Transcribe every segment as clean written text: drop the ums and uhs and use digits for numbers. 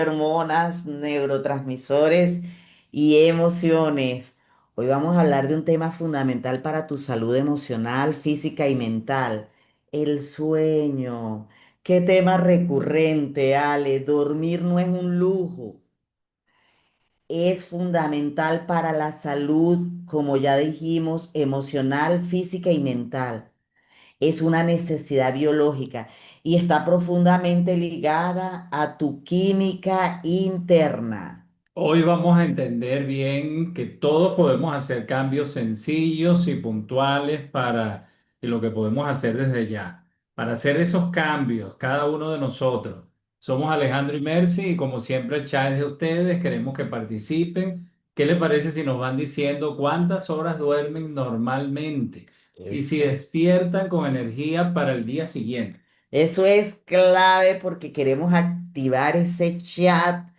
Hormonas, neurotransmisores y emociones. Hoy vamos a hablar de un tema fundamental para tu salud emocional, física y mental, el sueño. Qué tema recurrente, Ale. Dormir no es un lujo, es fundamental para la salud, como ya dijimos, emocional, física y mental. Es una necesidad biológica y está profundamente ligada a tu química interna. Hoy vamos a entender bien que todos podemos hacer cambios sencillos y puntuales para lo que podemos hacer desde ya. Para hacer esos cambios, cada uno de nosotros. Somos Alejandro y Mercy y como siempre el chat es de ustedes, queremos que participen. ¿Qué les parece si nos van diciendo cuántas horas duermen normalmente y si Eso. despiertan con energía para el día siguiente? Eso es clave porque queremos activar ese chat.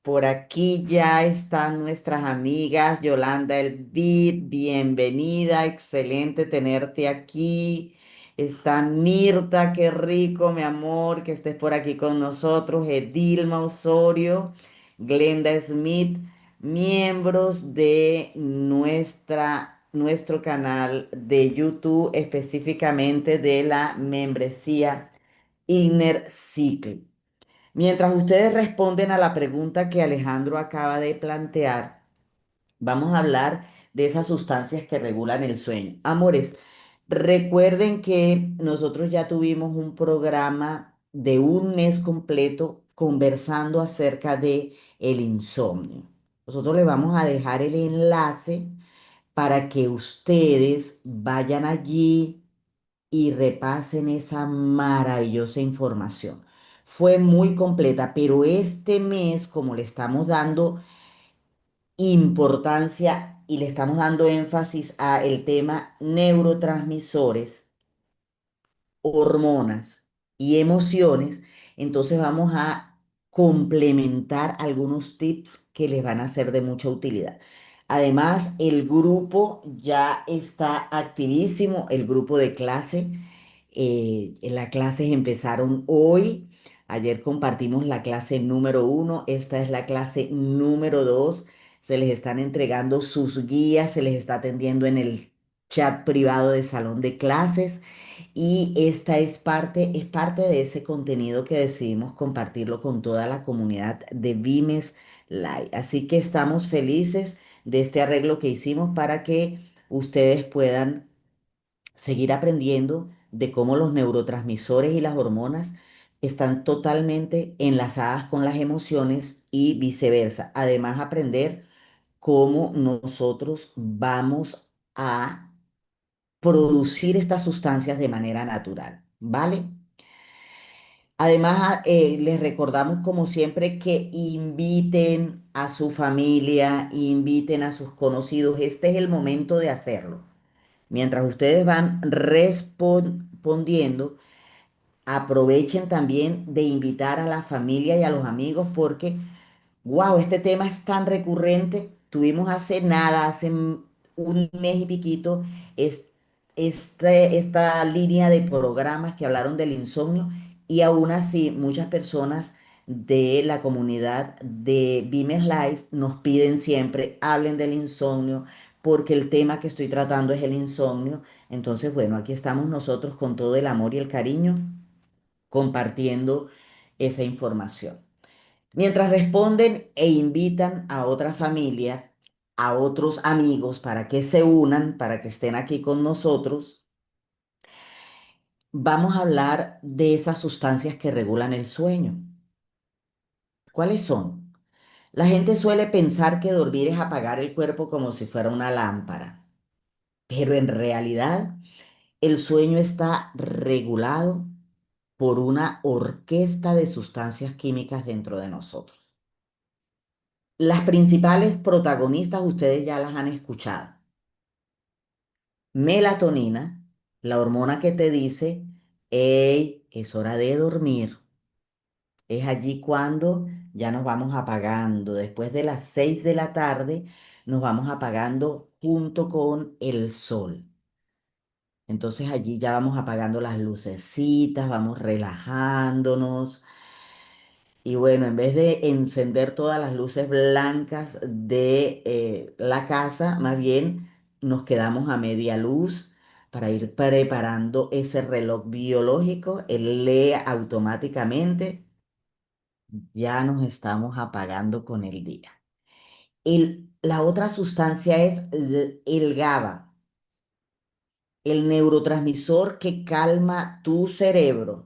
Por aquí ya están nuestras amigas Yolanda Elvid, bienvenida, excelente tenerte aquí. Está Mirta, qué rico, mi amor, que estés por aquí con nosotros. Edilma Osorio, Glenda Smith, miembros de nuestro canal de YouTube, específicamente de la membresía Inner Cycle. Mientras ustedes responden a la pregunta que Alejandro acaba de plantear, vamos a hablar de esas sustancias que regulan el sueño. Amores, recuerden que nosotros ya tuvimos un programa de un mes completo conversando acerca de el insomnio. Nosotros le vamos a dejar el enlace para que ustedes vayan allí y repasen esa maravillosa información. Fue muy completa, pero este mes, como le estamos dando importancia y le estamos dando énfasis a el tema neurotransmisores, hormonas y emociones, entonces vamos a complementar algunos tips que les van a ser de mucha utilidad. Además, el grupo ya está activísimo, el grupo de clase. Las clases empezaron hoy. Ayer compartimos la clase número uno. Esta es la clase número dos. Se les están entregando sus guías, se les está atendiendo en el chat privado de salón de clases. Y esta es parte de ese contenido que decidimos compartirlo con toda la comunidad de Vimes Live. Así que estamos felices de este arreglo que hicimos para que ustedes puedan seguir aprendiendo de cómo los neurotransmisores y las hormonas están totalmente enlazadas con las emociones y viceversa. Además, aprender cómo nosotros vamos a producir estas sustancias de manera natural, ¿vale? Además, les recordamos como siempre que inviten a su familia, inviten a sus conocidos. Este es el momento de hacerlo. Mientras ustedes van respondiendo, aprovechen también de invitar a la familia y a los amigos porque wow, este tema es tan recurrente. Tuvimos hace nada, un mes y piquito, es, esta línea de programas que hablaron del insomnio y aún así muchas personas de la comunidad de Vimes Life nos piden siempre, hablen del insomnio, porque el tema que estoy tratando es el insomnio. Entonces, bueno, aquí estamos nosotros con todo el amor y el cariño compartiendo esa información. Mientras responden e invitan a otra familia, a otros amigos para que se unan, para que estén aquí con nosotros, vamos a hablar de esas sustancias que regulan el sueño. ¿Cuáles son? La gente suele pensar que dormir es apagar el cuerpo como si fuera una lámpara, pero en realidad el sueño está regulado por una orquesta de sustancias químicas dentro de nosotros. Las principales protagonistas ustedes ya las han escuchado. Melatonina, la hormona que te dice, hey, es hora de dormir. Es allí cuando ya nos vamos apagando. Después de las 6 de la tarde nos vamos apagando junto con el sol. Entonces allí ya vamos apagando las lucecitas, vamos relajándonos Y bueno, en vez de encender todas las luces blancas de la casa, más bien nos quedamos a media luz para ir preparando ese reloj biológico. Él lee automáticamente, ya nos estamos apagando con el día. La otra sustancia es el GABA, el neurotransmisor que calma tu cerebro.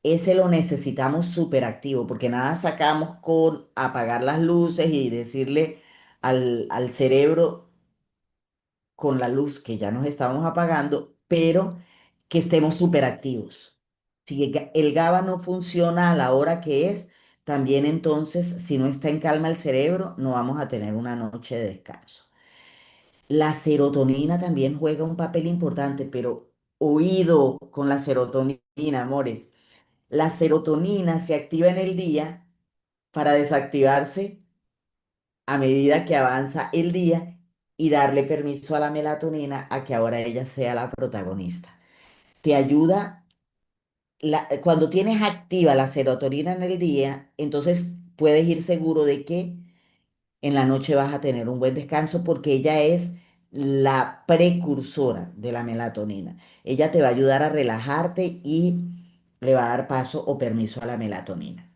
Ese lo necesitamos súper activo, porque nada sacamos con apagar las luces y decirle al cerebro con la luz que ya nos estamos apagando, pero que estemos súper activos. Si el GABA no funciona a la hora que es, también entonces, si no está en calma el cerebro, no vamos a tener una noche de descanso. La serotonina también juega un papel importante, pero oído con la serotonina, amores. La serotonina se activa en el día para desactivarse a medida que avanza el día y darle permiso a la melatonina a que ahora ella sea la protagonista. Te ayuda, cuando tienes activa la serotonina en el día, entonces puedes ir seguro de que en la noche vas a tener un buen descanso porque ella es la precursora de la melatonina. Ella te va a ayudar a relajarte y le va a dar paso o permiso a la melatonina.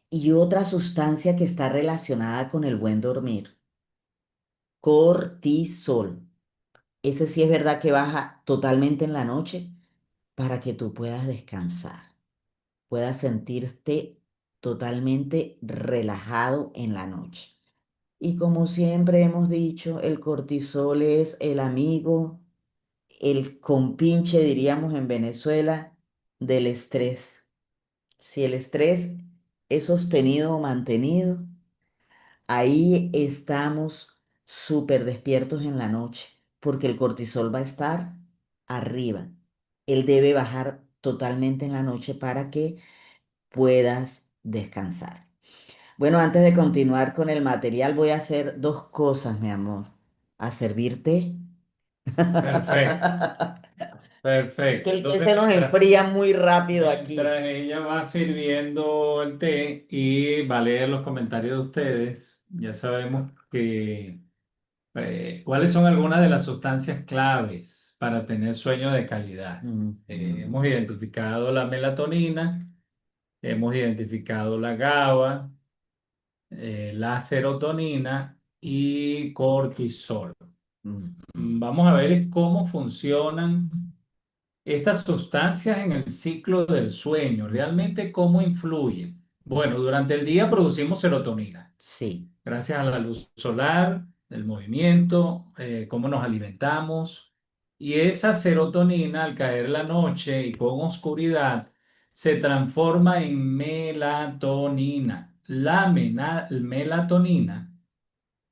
Y otra sustancia que está relacionada con el buen dormir, cortisol. Ese sí es verdad que baja totalmente en la noche para que tú puedas descansar, puedas sentirte totalmente relajado en la noche. Y como siempre hemos dicho, el cortisol es el amigo, el compinche, diríamos en Venezuela, del estrés. Si el estrés es sostenido o mantenido, ahí estamos súper despiertos en la noche, porque el cortisol va a estar arriba. Él debe bajar totalmente en la noche para que puedas descansar. Bueno, antes de continuar con el material, voy a hacer dos cosas, mi amor. A servirte. Perfecto, Es que perfecto. el té Entonces, se nos enfría muy rápido aquí. mientras ella va sirviendo el té y va a leer los comentarios de ustedes, ya sabemos que cuáles son algunas de las sustancias claves para tener sueño de calidad. Ujú, Hemos identificado la melatonina, hemos identificado la GABA, la serotonina y cortisol. ujú. Vamos a ver es cómo funcionan estas sustancias en el ciclo del sueño, realmente cómo influyen. Bueno, durante el día producimos serotonina, Sí. gracias a la luz solar, el movimiento, cómo nos alimentamos. Y esa serotonina, al caer la noche y con oscuridad, se transforma en melatonina. Melatonina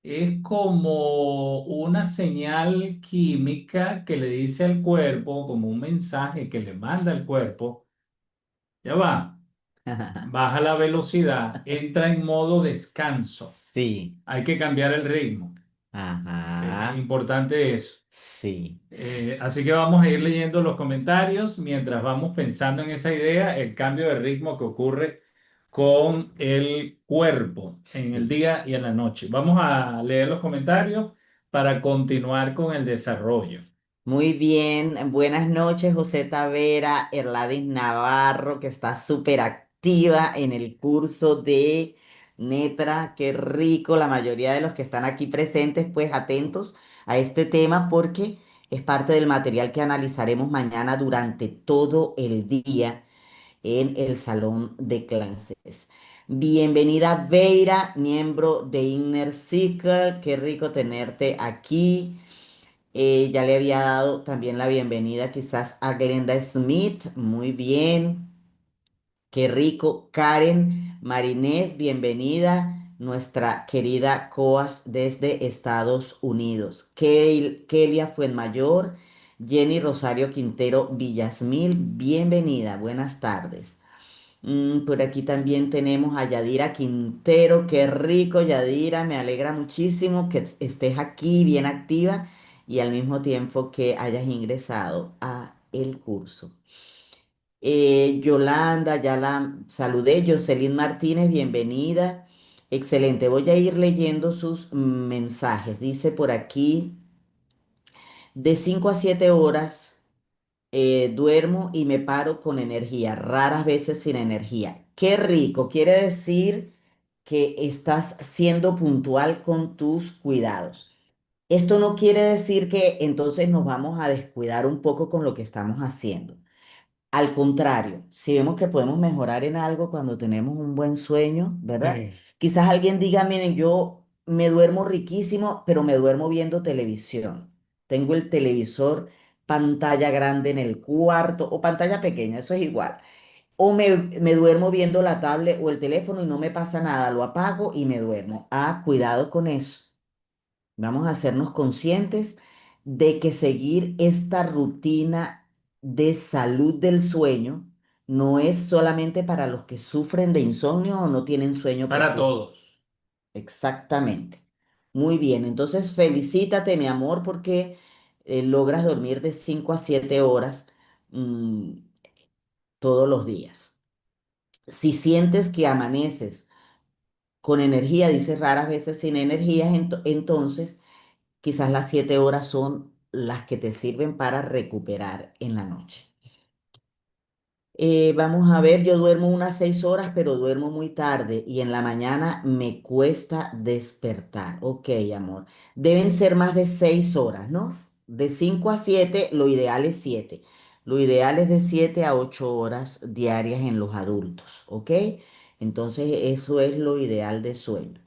es como una señal química que le dice al cuerpo, como un mensaje que le manda al cuerpo, ya va, baja la velocidad, entra en modo descanso, Sí. hay que cambiar el ritmo. Es Ajá. importante eso. Sí. Así que vamos a ir leyendo los comentarios mientras vamos pensando en esa idea, el cambio de ritmo que ocurre con el cuerpo en el Sí. día y en la noche. Vamos a leer los comentarios para continuar con el desarrollo. Muy bien, buenas noches, José Tavera, Erladis Navarro, que está súper activa en el curso de Netra. Qué rico, la mayoría de los que están aquí presentes, pues atentos a este tema porque es parte del material que analizaremos mañana durante todo el día en el salón de clases. Bienvenida, Veira, miembro de Inner Circle, qué rico tenerte aquí. Ya le había dado también la bienvenida quizás a Glenda Smith. Muy bien, qué rico. Karen Marinés, bienvenida. Nuestra querida Coas desde Estados Unidos. Kelia Fuenmayor, Jenny Rosario Quintero Villasmil, bienvenida. Buenas tardes. Por aquí también tenemos a Yadira Quintero. Qué rico, Yadira. Me alegra muchísimo que estés aquí bien activa y al mismo tiempo que hayas ingresado a el curso. Yolanda, ya la saludé. Jocelyn Martínez, bienvenida. Excelente. Voy a ir leyendo sus mensajes. Dice por aquí, de 5 a 7 horas duermo y me paro con energía, raras veces sin energía. Qué rico. Quiere decir que estás siendo puntual con tus cuidados. Esto no quiere decir que entonces nos vamos a descuidar un poco con lo que estamos haciendo. Al contrario, si vemos que podemos mejorar en algo cuando tenemos un buen sueño, ¿verdad? Sí. Quizás alguien diga, miren, yo me duermo riquísimo, pero me duermo viendo televisión. Tengo el televisor, pantalla grande en el cuarto o pantalla pequeña, eso es igual. O me duermo viendo la tablet o el teléfono y no me pasa nada, lo apago y me duermo. Ah, cuidado con eso. Vamos a hacernos conscientes de que seguir esta rutina de salud del sueño no es solamente para los que sufren de insomnio o no tienen sueño Para profundo. todos. Exactamente. Muy bien, entonces felicítate, mi amor, porque logras dormir de 5 a 7 horas mm, todos los días. Si sientes que amaneces con energía, dices raras veces sin energía, entonces quizás las 7 horas son las que te sirven para recuperar en la noche. Vamos a ver, yo duermo unas 6 horas, pero duermo muy tarde y en la mañana me cuesta despertar. Ok, amor. Deben ser más de 6 horas, ¿no? De 5 a 7, lo ideal es 7. Lo ideal es de 7 a 8 horas diarias en los adultos, ¿ok? Entonces, eso es lo ideal de sueño.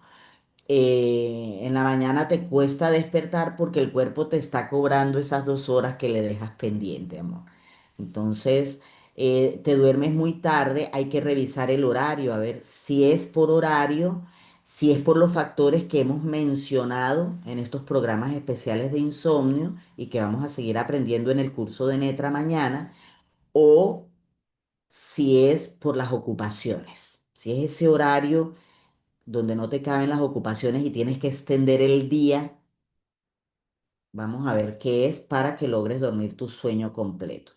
En la mañana te cuesta despertar porque el cuerpo te está cobrando esas 2 horas que le dejas pendiente, amor. Entonces, te duermes muy tarde, hay que revisar el horario, a ver si es por horario, si es por los factores que hemos mencionado en estos programas especiales de insomnio y que vamos a seguir aprendiendo en el curso de Netra mañana, o si es por las ocupaciones, si es ese horario donde no te caben las ocupaciones y tienes que extender el día, vamos a ver qué es para que logres dormir tu sueño completo.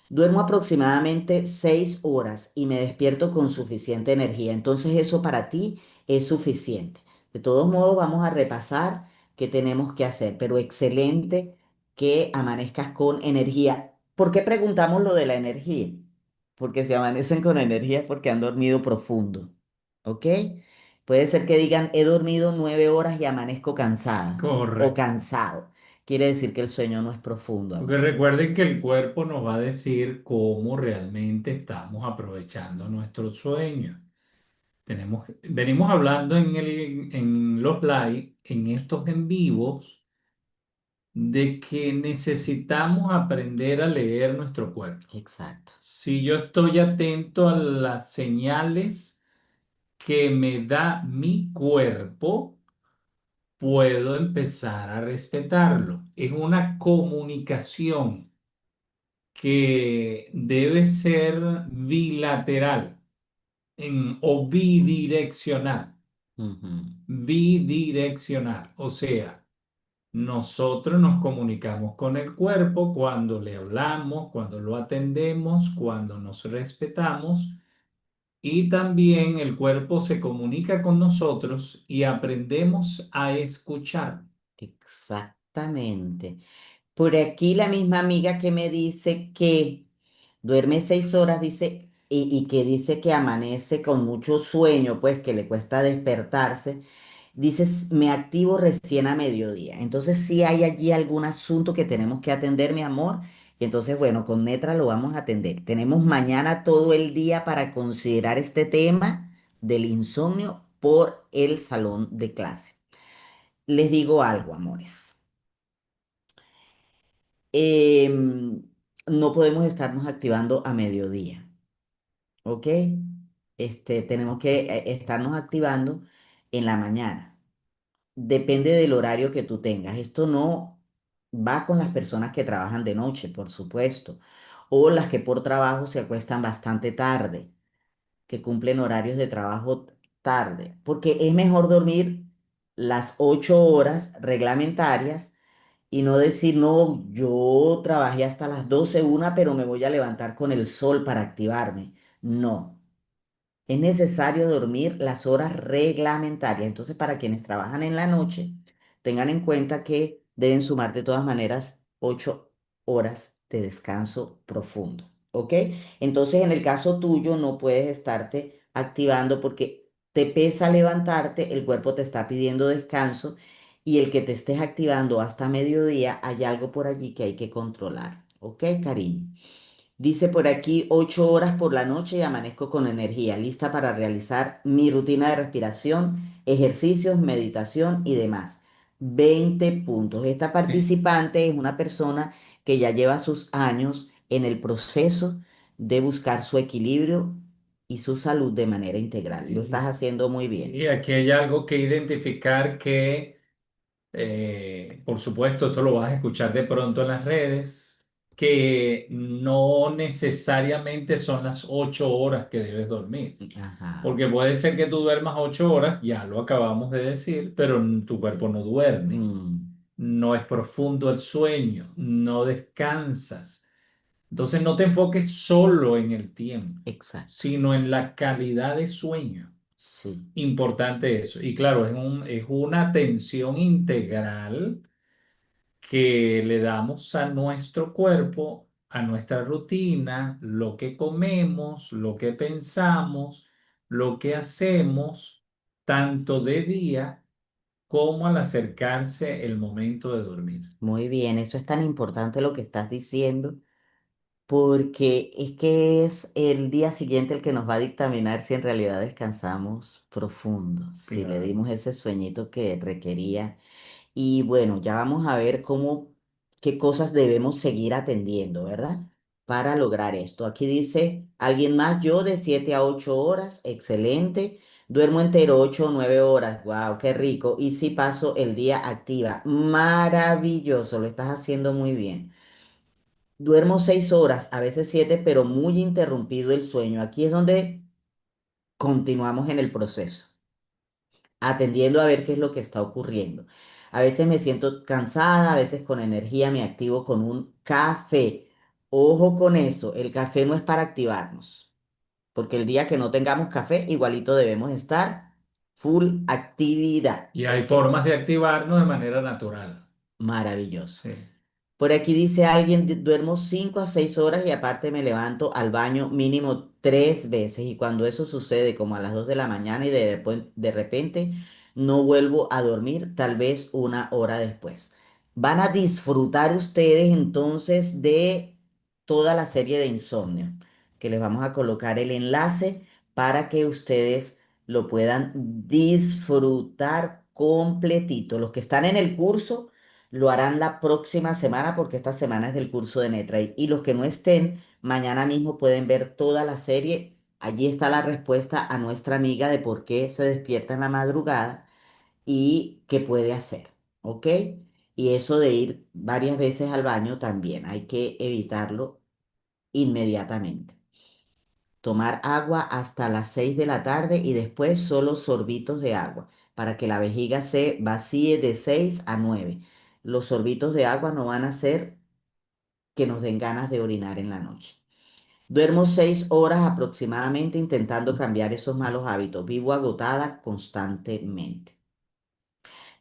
Duermo aproximadamente 6 horas y me despierto con suficiente energía. Entonces eso para ti es suficiente. De todos modos, vamos a repasar qué tenemos que hacer, pero excelente que amanezcas con energía. ¿Por qué preguntamos lo de la energía? Porque si amanecen con energía es porque han dormido profundo. ¿Ok? Puede ser que digan, he dormido 9 horas y amanezco cansada o Correcto. cansado. Quiere decir que el sueño no es profundo, Porque amores. recuerden que el cuerpo nos va a decir cómo realmente estamos aprovechando nuestro sueño. Venimos hablando en los live, en estos en vivos, de que necesitamos aprender a leer nuestro cuerpo. Exacto. Si yo estoy atento a las señales que me da mi cuerpo, puedo empezar a respetarlo. Es una comunicación que debe ser bilateral o bidireccional. Ujú. Bidireccional. O sea, nosotros nos comunicamos con el cuerpo cuando le hablamos, cuando lo atendemos, cuando nos respetamos. Y también el cuerpo se comunica con nosotros y aprendemos a escuchar. Exactamente. Por aquí la misma amiga que me dice que duerme 6 horas, dice, y que dice que amanece con mucho sueño, pues que le cuesta despertarse. Dice, me activo recién a mediodía. Entonces sí hay allí algún asunto que tenemos que atender, mi amor. Y entonces, bueno, con Netra lo vamos a atender. Tenemos mañana todo el día para considerar este tema del insomnio por el salón de clase. Les digo algo, amores. No podemos estarnos activando a mediodía, ¿ok? Tenemos que estarnos activando en la mañana. Depende del horario que tú tengas. Esto no va con las personas que trabajan de noche, por supuesto, o las que por trabajo se acuestan bastante tarde, que cumplen horarios de trabajo tarde, porque es mejor dormir las 8 horas reglamentarias y no decir, no, yo trabajé hasta las 12 una, pero me voy a levantar con el sol para activarme. No. Es necesario dormir las horas reglamentarias. Entonces, para quienes trabajan en la noche, tengan en cuenta que deben sumar de todas maneras 8 horas de descanso profundo. ¿Ok? Entonces, en el caso tuyo, no puedes estarte activando porque te pesa levantarte, el cuerpo te está pidiendo descanso y el que te estés activando hasta mediodía, hay algo por allí que hay que controlar. ¿Ok, cariño? Dice por aquí 8 horas por la noche y amanezco con energía, lista para realizar mi rutina de respiración, ejercicios, meditación y demás. 20 puntos. Esta participante es una persona que ya lleva sus años en el proceso de buscar su equilibrio y su salud de manera integral. Lo Y, estás haciendo muy bien. y aquí hay algo que identificar que, por supuesto, esto lo vas a escuchar de pronto en las redes, que no necesariamente son las 8 horas que debes dormir. Ajá. Porque puede ser que tú duermas 8 horas, ya lo acabamos de decir, pero tu cuerpo no duerme. Mm, No es profundo el sueño, no descansas. Entonces no te enfoques solo en el tiempo, exacto. sino en la calidad de sueño. Sí. Importante eso. Y claro, es una atención integral que le damos a nuestro cuerpo, a nuestra rutina, lo que comemos, lo que pensamos, lo que hacemos, tanto de día como al acercarse el momento de dormir. Muy bien. Eso es tan importante lo que estás diciendo porque es que es el día siguiente el que nos va a dictaminar si en realidad descansamos profundo, si le Claro. dimos ese sueñito que requería. Y bueno, ya vamos a ver cómo, qué cosas debemos seguir atendiendo, ¿verdad? Para lograr esto. Aquí dice alguien más, yo de 7 a 8 horas, excelente. Duermo entero 8 o 9 horas, wow, qué rico. Y si paso el día activa, maravilloso, lo estás haciendo muy bien. Duermo 6 horas, a veces 7, pero muy interrumpido el sueño. Aquí es donde continuamos en el proceso, atendiendo a ver qué es lo que está ocurriendo. A veces me siento cansada, a veces con energía me activo con un café. Ojo con eso, el café no es para activarnos, porque el día que no tengamos café, igualito debemos estar full actividad. Y hay ¿Ok? formas de activarnos de manera natural. Maravilloso. Sí. Por aquí dice alguien, duermo 5 a 6 horas y aparte me levanto al baño mínimo 3 veces y cuando eso sucede como a las 2 de la mañana y de repente no vuelvo a dormir, tal vez una hora después. Van a disfrutar ustedes entonces de toda la serie de insomnio, que les vamos a colocar el enlace para que ustedes lo puedan disfrutar completito. Los que están en el curso lo harán la próxima semana porque esta semana es del curso de Netrade. Y los que no estén, mañana mismo pueden ver toda la serie. Allí está la respuesta a nuestra amiga de por qué se despierta en la madrugada y qué puede hacer. ¿Ok? Y eso de ir varias veces al baño también hay que evitarlo inmediatamente. Tomar agua hasta las 6 de la tarde y después solo sorbitos de agua para que la vejiga se vacíe de 6 a 9. Los sorbitos de agua no van a hacer que nos den ganas de orinar en la noche. Duermo 6 horas aproximadamente intentando cambiar esos malos hábitos. Vivo agotada constantemente.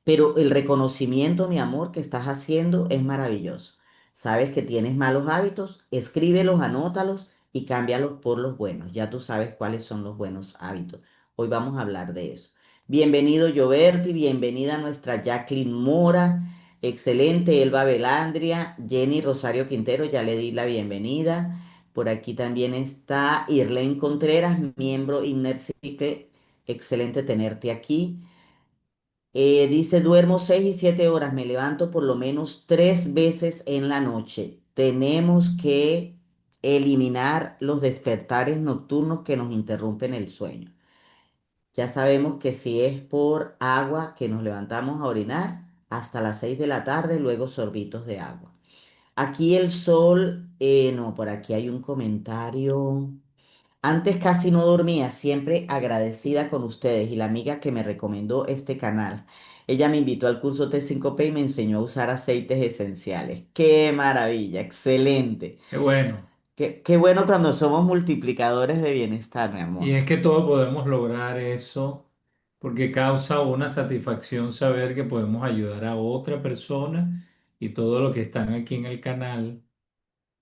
Pero el reconocimiento, mi amor, que estás haciendo es maravilloso. Sabes que tienes malos hábitos, escríbelos, anótalos y cámbialos por los buenos. Ya tú sabes cuáles son los buenos hábitos. Hoy vamos a hablar de eso. Bienvenido, Joberti, bienvenida nuestra Jacqueline Mora. Excelente, Elba Velandria, Jenny Rosario Quintero, ya le di la bienvenida. Por aquí también está Irlene Contreras, miembro Inner Circle. Excelente tenerte aquí. Dice, duermo 6 y 7 horas, me levanto por lo menos 3 veces en la noche. Tenemos que eliminar los despertares nocturnos que nos interrumpen el sueño. Ya sabemos que si es por agua que nos levantamos a orinar, hasta las 6 de la tarde, luego sorbitos de agua. Aquí el sol, no, por aquí hay un comentario. Antes casi no dormía, siempre agradecida con ustedes y la amiga que me recomendó este canal. Ella me invitó al curso T5P y me enseñó a usar aceites esenciales. ¡Qué maravilla! ¡Excelente! Qué bueno. Qué bueno cuando somos multiplicadores de bienestar, mi Y amor. es que todos podemos lograr eso porque causa una satisfacción saber que podemos ayudar a otra persona y todo lo que están aquí en el canal,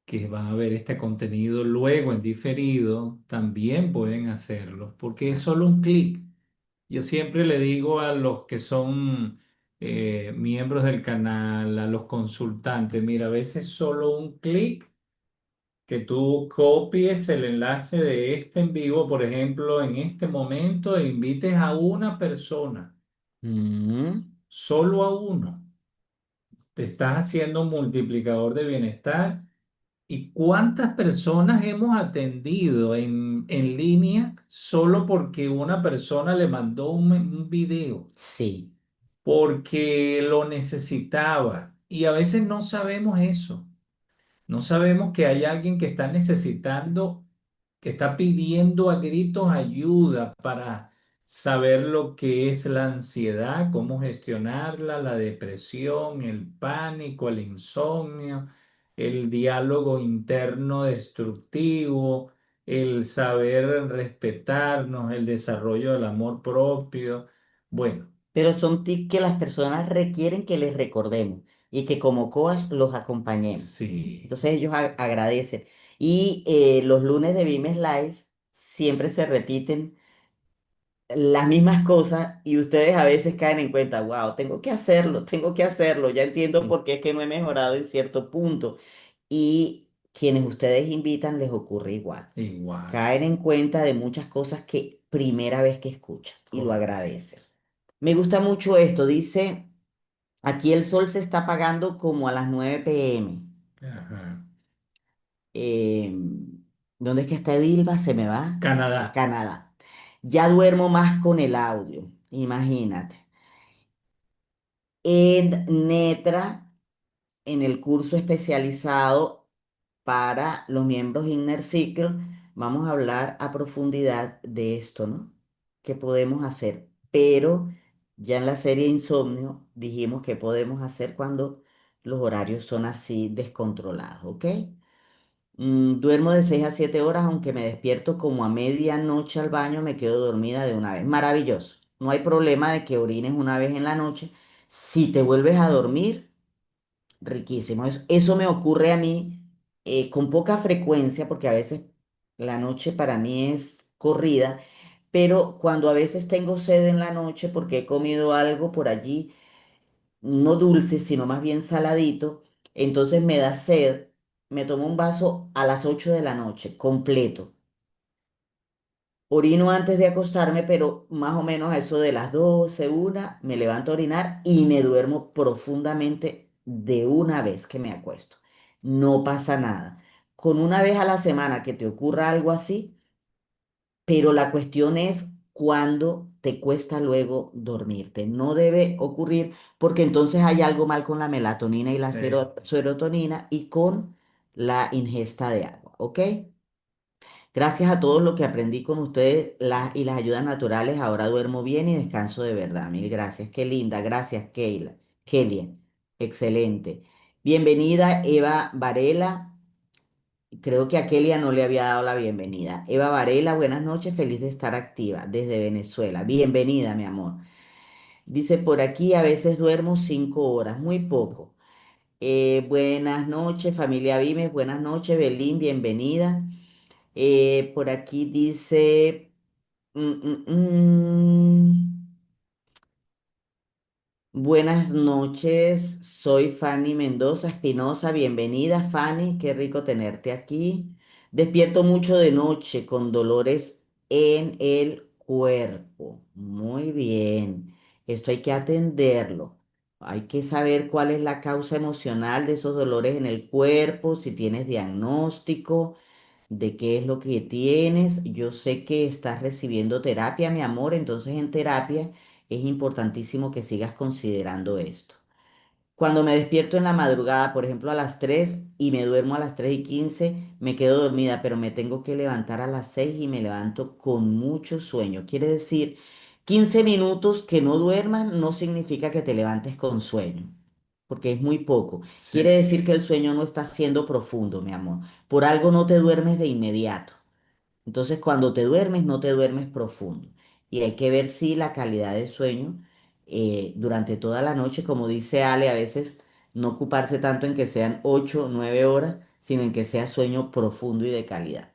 que van a ver este contenido luego en diferido, también pueden hacerlo porque es solo un clic. Yo siempre le digo a los que son miembros del canal, a los consultantes, mira, a veces solo un clic que tú copies el enlace de este en vivo, por ejemplo, en este momento, e invites a una persona, Mm, solo a uno. Te estás haciendo un multiplicador de bienestar. ¿Y cuántas personas hemos atendido en línea solo porque una persona le mandó un video? sí. Porque lo necesitaba. Y a veces no sabemos eso. No sabemos que hay alguien que está necesitando, que está pidiendo a gritos ayuda para saber lo que es la ansiedad, cómo gestionarla, la depresión, el pánico, el insomnio, el diálogo interno destructivo, el saber respetarnos, el desarrollo del amor propio. Bueno, Pero son tips que las personas requieren que les recordemos y que como coach los acompañemos. sí, Entonces ellos agradecen. Y los lunes de Vimes Live siempre se repiten las mismas cosas y ustedes a veces caen en cuenta, wow, tengo que hacerlo, ya entiendo sí, por qué es que no he mejorado en cierto punto. Y quienes ustedes invitan les ocurre igual. igual, Caen en cuenta de muchas cosas que primera vez que escuchan y lo correcto. agradecen. Me gusta mucho esto, dice, aquí el sol se está apagando como a las 9 p.m. Ajá. Eh, ¿Dónde es que está Edilva? Se me va. Canadá. Canadá. Ya duermo más con el audio, imagínate. En Netra, en el curso especializado para los miembros Inner Circle, vamos a hablar a profundidad de esto, ¿no? ¿Qué podemos hacer? Pero ya en la serie Insomnio dijimos que podemos hacer cuando los horarios son así descontrolados, ¿ok? Duermo de 6 a 7 horas, aunque me despierto como a medianoche al baño, me quedo dormida de una vez. Maravilloso. No hay problema de que orines una vez en la noche. Si te vuelves a dormir, riquísimo. Eso me ocurre a mí con poca frecuencia, porque a veces la noche para mí es corrida, pero cuando a veces tengo sed en la noche porque he comido algo por allí no dulce, sino más bien saladito, entonces me da sed, me tomo un vaso a las 8 de la noche, completo. Orino antes de acostarme, pero más o menos a eso de las 12 una, me levanto a orinar y me duermo profundamente de una vez que me acuesto. No pasa nada. Con una vez a la semana que te ocurra algo así, pero la cuestión es cuándo te cuesta luego dormirte. No debe ocurrir porque entonces hay algo mal con la melatonina y la Sí. serotonina y con la ingesta de agua, ¿ok? Gracias a todos lo que aprendí con ustedes y las ayudas naturales, ahora duermo bien y descanso de verdad. Mil gracias. Qué linda. Gracias, Keila. Kelia. Excelente. Bienvenida, Eva Varela. Creo que a Kelia no le había dado la bienvenida. Eva Varela, buenas noches, feliz de estar activa desde Venezuela. Bienvenida, mi amor. Dice por aquí, a veces duermo 5 horas, muy poco. Buenas noches, familia Vimes, buenas noches, Belín, bienvenida. Por aquí dice, mm, mm, mm. Buenas noches, soy Fanny Mendoza Espinosa, bienvenida Fanny, qué rico tenerte aquí. Despierto mucho de noche con dolores en el cuerpo. Muy bien, esto hay que atenderlo. Hay que saber cuál es la causa emocional de esos dolores en el cuerpo, si tienes diagnóstico de qué es lo que tienes. Yo sé que estás recibiendo terapia, mi amor, entonces en terapia es importantísimo que sigas considerando esto. Cuando me despierto en la madrugada, por ejemplo, a las 3 y me duermo a las 3:15, me quedo dormida, pero me tengo que levantar a las 6 y me levanto con mucho sueño. Quiere decir, 15 minutos que no duermas no significa que te levantes con sueño, porque es muy poco. Quiere Sí. decir que el sueño no está siendo profundo, mi amor. Por algo no te duermes de inmediato. Entonces, cuando te duermes, no te duermes profundo. Y hay que ver si la calidad del sueño durante toda la noche, como dice Ale, a veces no ocuparse tanto en que sean 8 o 9 horas, sino en que sea sueño profundo y de calidad.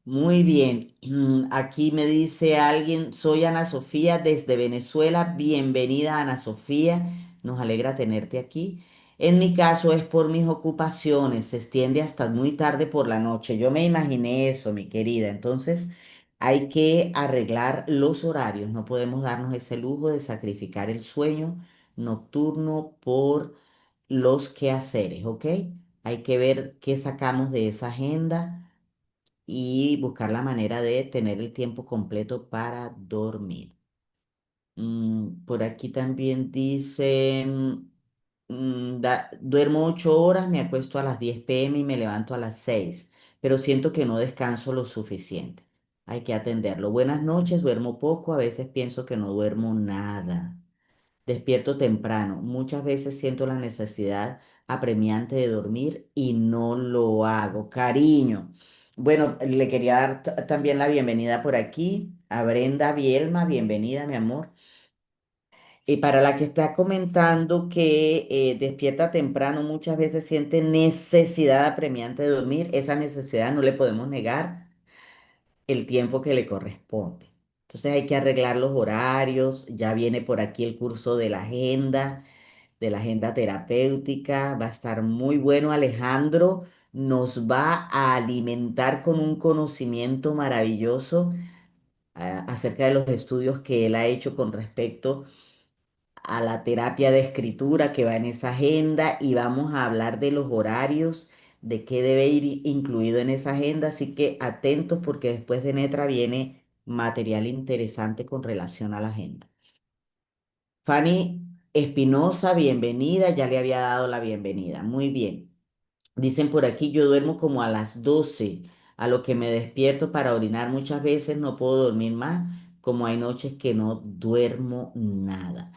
Muy bien, aquí me dice alguien, soy Ana Sofía desde Venezuela, bienvenida Ana Sofía, nos alegra tenerte aquí. En mi caso es por mis ocupaciones, se extiende hasta muy tarde por la noche. Yo me imaginé eso, mi querida. Entonces hay que arreglar los horarios, no podemos darnos ese lujo de sacrificar el sueño nocturno por los quehaceres, ¿ok? Hay que ver qué sacamos de esa agenda y buscar la manera de tener el tiempo completo para dormir. Por aquí también dicen, duermo 8 horas, me acuesto a las 10 p.m. y me levanto a las 6, pero siento que no descanso lo suficiente. Hay que atenderlo. Buenas noches, duermo poco, a veces pienso que no duermo nada. Despierto temprano. Muchas veces siento la necesidad apremiante de dormir y no lo hago. Cariño. Bueno, le quería dar también la bienvenida por aquí a Brenda Bielma. Bienvenida, mi amor. Y para la que está comentando que despierta temprano, muchas veces siente necesidad apremiante de dormir. Esa necesidad no le podemos negar el tiempo que le corresponde. Entonces hay que arreglar los horarios. Ya viene por aquí el curso de la agenda terapéutica. Va a estar muy bueno. Alejandro nos va a alimentar con un conocimiento maravilloso acerca de los estudios que él ha hecho con respecto a la terapia de escritura que va en esa agenda y vamos a hablar de los horarios, de qué debe ir incluido en esa agenda. Así que atentos porque después de Netra viene material interesante con relación a la agenda. Fanny Espinosa, bienvenida, ya le había dado la bienvenida. Muy bien. Dicen por aquí, yo duermo como a las 12, a lo que me despierto para orinar muchas veces, no puedo dormir más, como hay noches que no duermo nada.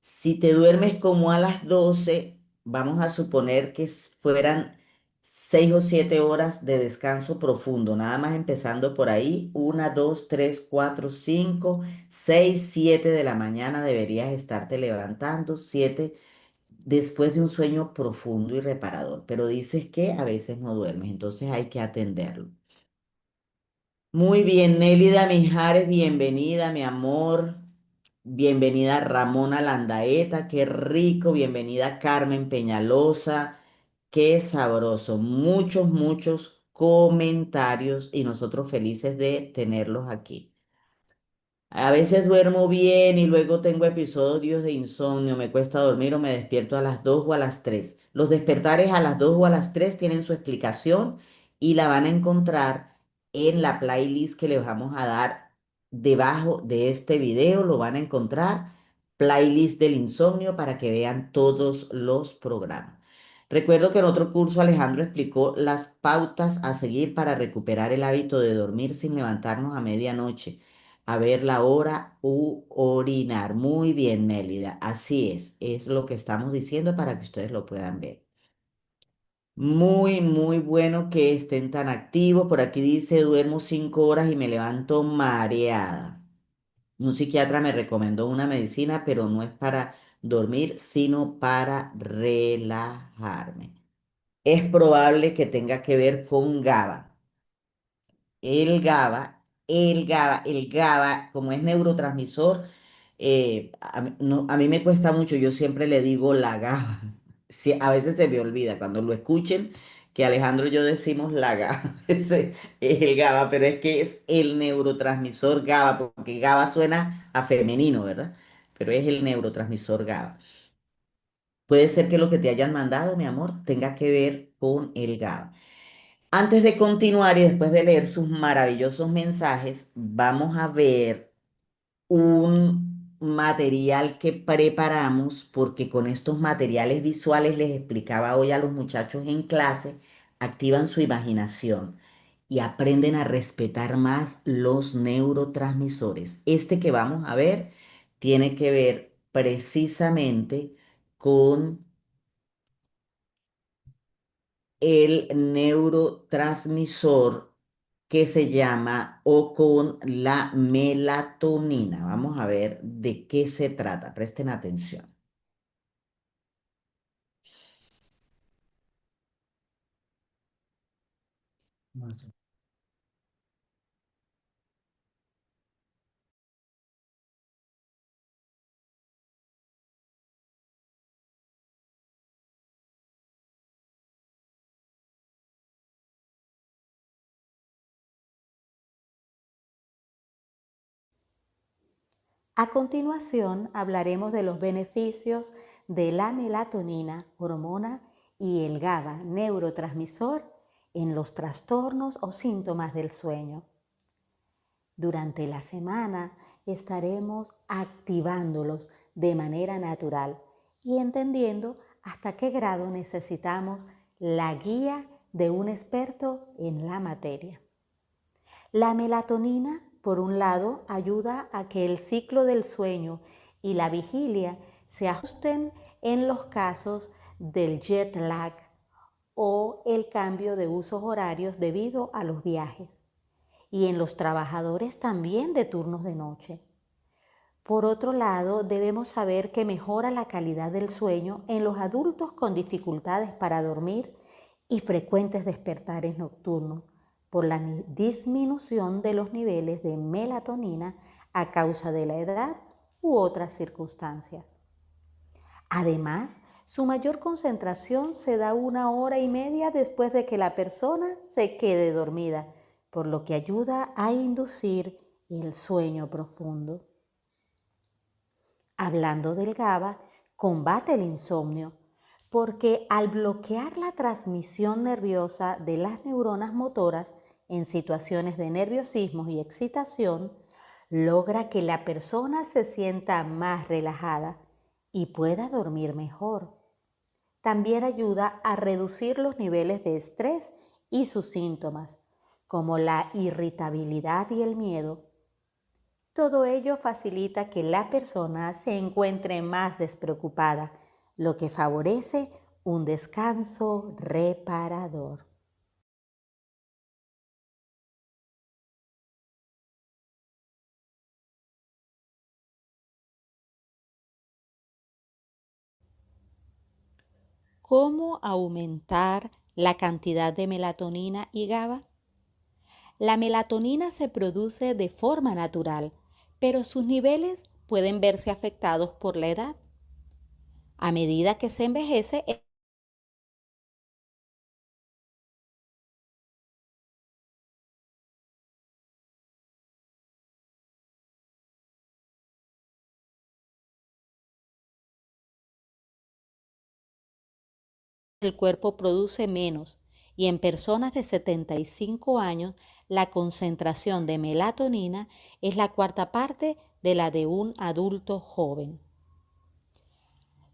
Si te duermes como a las 12, vamos a suponer que fueran 6 o 7 horas de descanso profundo, nada más empezando por ahí, 1, 2, 3, 4, 5, 6, 7 de la mañana deberías estarte levantando, 7 después de un sueño profundo y reparador, pero dices que a veces no duermes, entonces hay que atenderlo. Muy bien, Nélida Mijares, bienvenida, mi amor. Bienvenida Ramona Landaeta, qué rico. Bienvenida Carmen Peñalosa, qué sabroso. Muchos, muchos comentarios y nosotros felices de tenerlos aquí. A veces duermo bien y luego tengo episodios de insomnio, me cuesta dormir o me despierto a las 2 o a las 3. Los despertares a las 2 o a las 3 tienen su explicación y la van a encontrar en la playlist que les vamos a dar debajo de este video. Lo van a encontrar, playlist del insomnio para que vean todos los programas. Recuerdo que en otro curso Alejandro explicó las pautas a seguir para recuperar el hábito de dormir sin levantarnos a medianoche, a ver la hora u orinar. Muy bien, Nélida. Así es lo que estamos diciendo para que ustedes lo puedan ver. Muy, muy bueno que estén tan activos. Por aquí dice, duermo 5 horas y me levanto mareada. Un psiquiatra me recomendó una medicina, pero no es para dormir, sino para relajarme. Es probable que tenga que ver con GABA. El GABA, como es neurotransmisor, a mí me cuesta mucho, yo siempre le digo la GABA. Sí, a veces se me olvida, cuando lo escuchen, que Alejandro y yo decimos la GABA, ese es el GABA, pero es que es el neurotransmisor GABA, porque GABA suena a femenino, ¿verdad? Pero es el neurotransmisor GABA. Puede ser que lo que te hayan mandado, mi amor, tenga que ver con el GABA. Antes de continuar y después de leer sus maravillosos mensajes, vamos a ver material que preparamos, porque con estos materiales visuales les explicaba hoy a los muchachos en clase, activan su imaginación y aprenden a respetar más los neurotransmisores. Este que vamos a ver tiene que ver precisamente con el neurotransmisor que se llama o con la melatonina. Vamos a ver de qué se trata. Presten atención. A continuación hablaremos de los beneficios de la melatonina, hormona, y el GABA, neurotransmisor, en los trastornos o síntomas del sueño. Durante la semana estaremos activándolos de manera natural y entendiendo hasta qué grado necesitamos la guía de un experto en la materia. La melatonina, por un lado, ayuda a que el ciclo del sueño y la vigilia se ajusten en los casos del jet lag o el cambio de usos horarios debido a los viajes, y en los trabajadores también de turnos de noche. Por otro lado, debemos saber que mejora la calidad del sueño en los adultos con dificultades para dormir y frecuentes despertares nocturnos por la disminución de los niveles de melatonina a causa de la edad u otras circunstancias. Además, su mayor concentración se da 1 hora y media después de que la persona se quede dormida, por lo que ayuda a inducir el sueño profundo. Hablando del GABA, combate el insomnio, porque al bloquear la transmisión nerviosa de las neuronas motoras en situaciones de nerviosismo y excitación, logra que la persona se sienta más relajada y pueda dormir mejor. También ayuda a reducir los niveles de estrés y sus síntomas, como la irritabilidad y el miedo. Todo ello facilita que la persona se encuentre más despreocupada, lo que favorece un descanso reparador. ¿Cómo aumentar la cantidad de melatonina y GABA? La melatonina se produce de forma natural, pero sus niveles pueden verse afectados por la edad. A medida que se envejece, el cuerpo produce menos, y en personas de 75 años la concentración de melatonina es la cuarta parte de la de un adulto joven.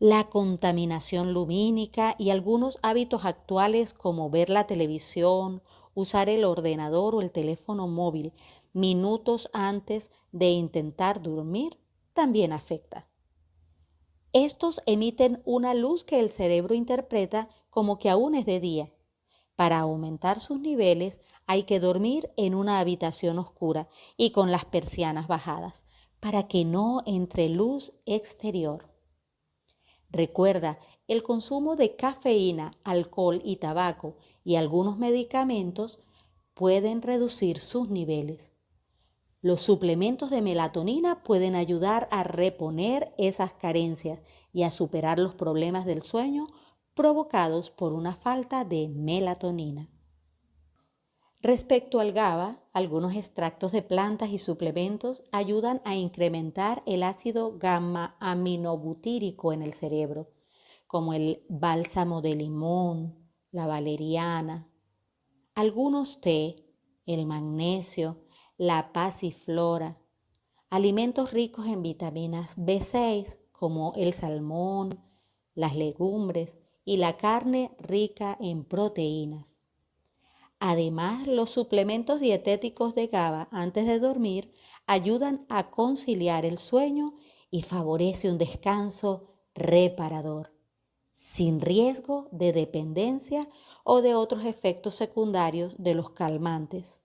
La contaminación lumínica y algunos hábitos actuales como ver la televisión, usar el ordenador o el teléfono móvil minutos antes de intentar dormir también afecta. Estos emiten una luz que el cerebro interpreta como que aún es de día. Para aumentar sus niveles hay que dormir en una habitación oscura y con las persianas bajadas, para que no entre luz exterior. Recuerda, el consumo de cafeína, alcohol y tabaco y algunos medicamentos pueden reducir sus niveles. Los suplementos de melatonina pueden ayudar a reponer esas carencias y a superar los problemas del sueño provocados por una falta de melatonina. Respecto al GABA, algunos extractos de plantas y suplementos ayudan a incrementar el ácido gamma-aminobutírico en el cerebro, como el bálsamo de limón, la valeriana. Algunos té, el magnesio, la pasiflora, Alimentos ricos en vitaminas B6 como el salmón, las legumbres y la carne rica en proteínas. Además, los suplementos dietéticos de GABA antes de dormir ayudan a conciliar el sueño y favorece un descanso reparador, sin riesgo de dependencia o de otros efectos secundarios de los calmantes.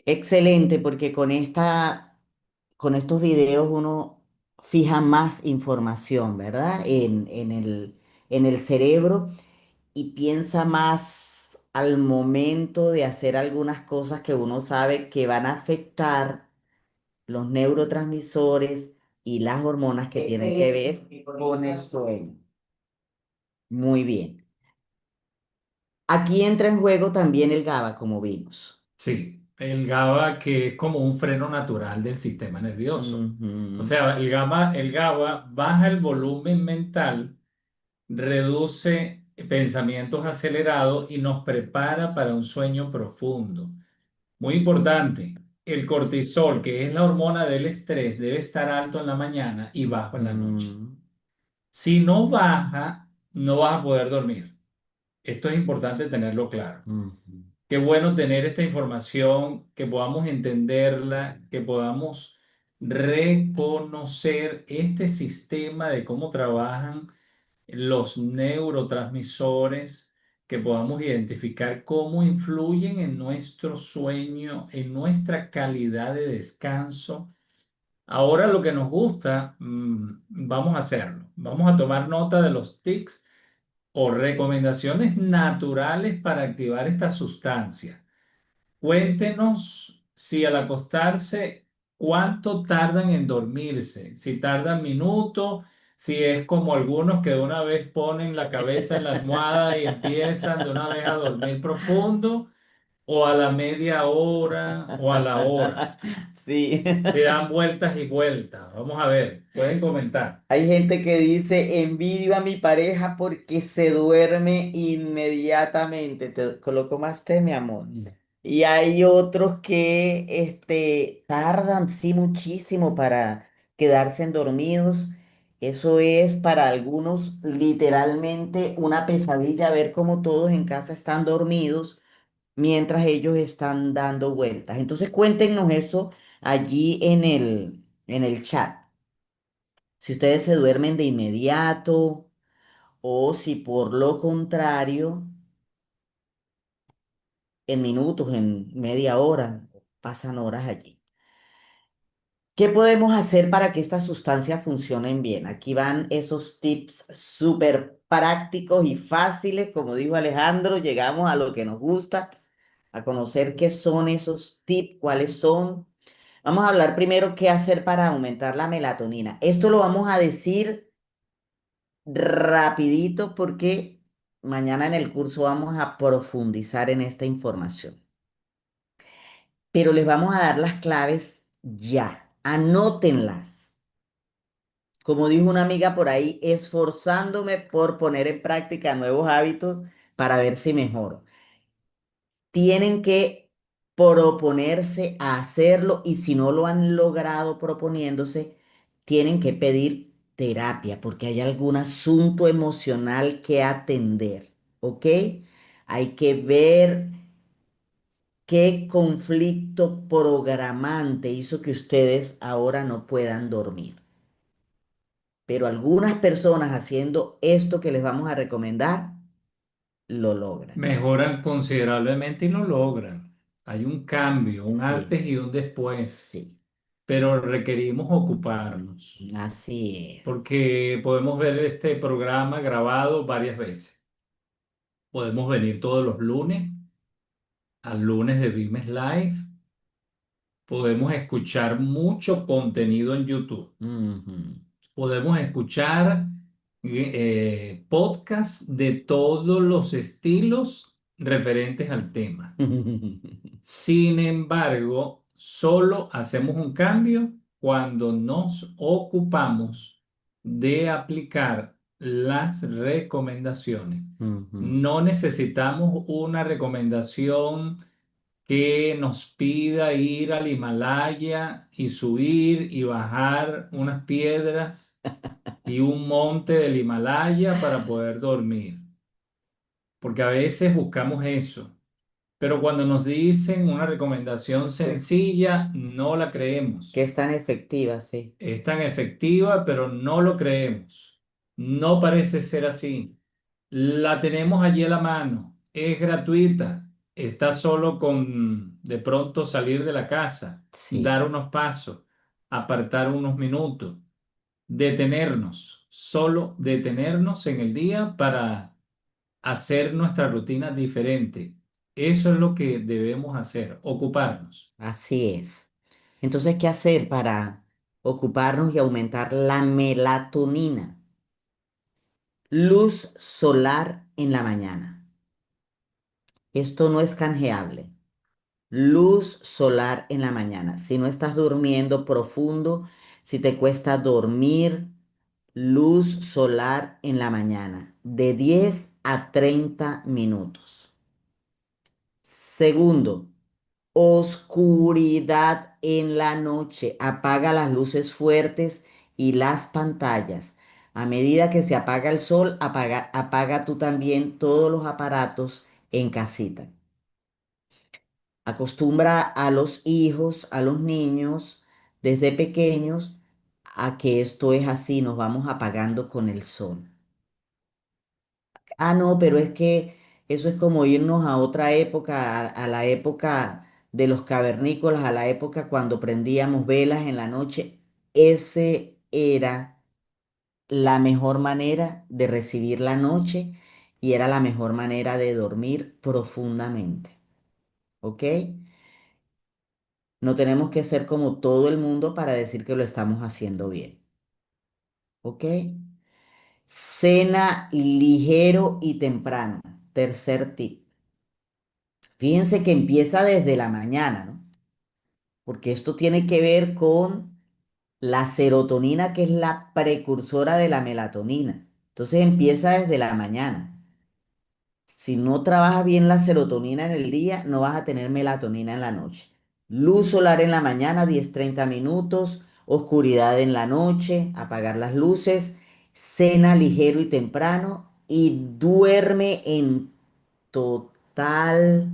Excelente, porque con estos videos uno fija más información, ¿verdad? En el cerebro y piensa más al momento de hacer algunas cosas que uno sabe que van a afectar los neurotransmisores y las hormonas que tienen que ver con el sueño. Muy bien. Aquí entra en juego también el GABA, como vimos. Sí, el GABA que es como un freno natural del sistema nervioso. O Ujú, sea, el GABA baja el volumen mental, reduce pensamientos acelerados y nos prepara para un sueño profundo. Muy importante, el cortisol, que es la hormona del estrés, debe estar alto en la mañana y bajo en la noche. ujú, Si no baja, no vas a poder dormir. Esto es importante tenerlo claro. ujú. Qué bueno tener esta información, que podamos entenderla, que podamos reconocer este sistema de cómo trabajan los neurotransmisores, que podamos identificar cómo influyen en nuestro sueño, en nuestra calidad de descanso. Ahora lo que nos gusta, vamos a hacerlo. Vamos a tomar nota de los tics o recomendaciones naturales para activar esta sustancia. Cuéntenos si al acostarse, cuánto tardan en dormirse, si tardan minutos, si es como algunos que de una vez ponen la cabeza en la almohada y empiezan de una vez a dormir profundo, o a la media hora o a la hora. Sí. Se dan vueltas y vueltas. Vamos a ver, pueden comentar. Hay gente que dice, envidio a mi pareja porque se duerme inmediatamente. Te coloco más té, mi amor. Y hay otros que tardan, sí, muchísimo para quedarse dormidos. Eso es para algunos literalmente una pesadilla ver cómo todos en casa están dormidos mientras ellos están dando vueltas. Entonces cuéntenos eso allí en el chat. Si ustedes se duermen de inmediato o si por lo contrario, en minutos, en media hora, pasan horas allí. ¿Qué podemos hacer para que estas sustancias funcionen bien? Aquí van esos tips súper prácticos y fáciles. Como dijo Alejandro, llegamos a lo que nos gusta, a conocer qué son esos tips, cuáles son. Vamos a hablar primero qué hacer para aumentar la melatonina. Esto lo vamos a decir rapidito porque mañana en el curso vamos a profundizar en esta información. Pero les vamos a dar las claves ya. Anótenlas. Como dijo una amiga por ahí, esforzándome por poner en práctica nuevos hábitos para ver si mejoro. Tienen que proponerse a hacerlo y si no lo han logrado proponiéndose, tienen que pedir terapia porque hay algún asunto emocional que atender, ¿ok? Hay que ver qué conflicto programante hizo que ustedes ahora no puedan dormir. Pero algunas personas haciendo esto que les vamos a recomendar, lo logran. Mejoran considerablemente y lo logran. Hay un cambio, un Sí, antes y un después, sí, pero requerimos ocuparnos así es. porque podemos ver este programa grabado varias veces. Podemos venir todos los lunes al lunes de Vimes Live podemos escuchar mucho contenido en YouTube. Ujú. Podemos escuchar podcasts de todos los estilos referentes al tema. Sin embargo, solo hacemos un cambio cuando nos ocupamos de aplicar las recomendaciones. Ujú. No necesitamos una recomendación que nos pida ir al Himalaya y subir y bajar unas piedras y un monte del Himalaya para poder dormir, porque a veces buscamos eso, pero cuando nos dicen una recomendación Sí. sencilla, no la Que creemos. es tan efectiva, sí. Es tan efectiva, pero no lo creemos. No parece ser así. La tenemos allí a la mano, es gratuita, está solo con de pronto salir de la casa, Sí, dar unos pasos, apartar unos minutos, detenernos, solo detenernos en el día para hacer nuestra rutina diferente. Eso es lo que debemos hacer, ocuparnos. así es. Entonces, ¿qué hacer para ocuparnos y aumentar la melatonina? Luz solar en la mañana. Esto no es canjeable. Luz solar en la mañana. Si no estás durmiendo profundo, si te cuesta dormir, luz solar en la mañana, de 10 a 30 minutos. Segundo, oscuridad en la noche. Apaga las luces fuertes y las pantallas. A medida que se apaga el sol, apaga tú también todos los aparatos en casita. Acostumbra a los hijos, a los niños, desde pequeños, a que esto es así, nos vamos apagando con el sol. Ah, no, pero es que eso es como irnos a otra época, a la época de los cavernícolas, a la época cuando prendíamos velas en la noche. Ese era la mejor manera de recibir la noche y era la mejor manera de dormir profundamente. ¿Ok? No tenemos que ser como todo el mundo para decir que lo estamos haciendo bien. ¿Ok? Cena ligero y temprano. Tercer tip. Fíjense que empieza desde la mañana, ¿no? Porque esto tiene que ver con la serotonina, que es la precursora de la melatonina. Entonces empieza desde la mañana. Si no trabajas bien la serotonina en el día, no vas a tener melatonina en la noche. Luz solar en la mañana, 10-30 minutos. Oscuridad en la noche, apagar las luces. Cena ligero y temprano. Y duerme en total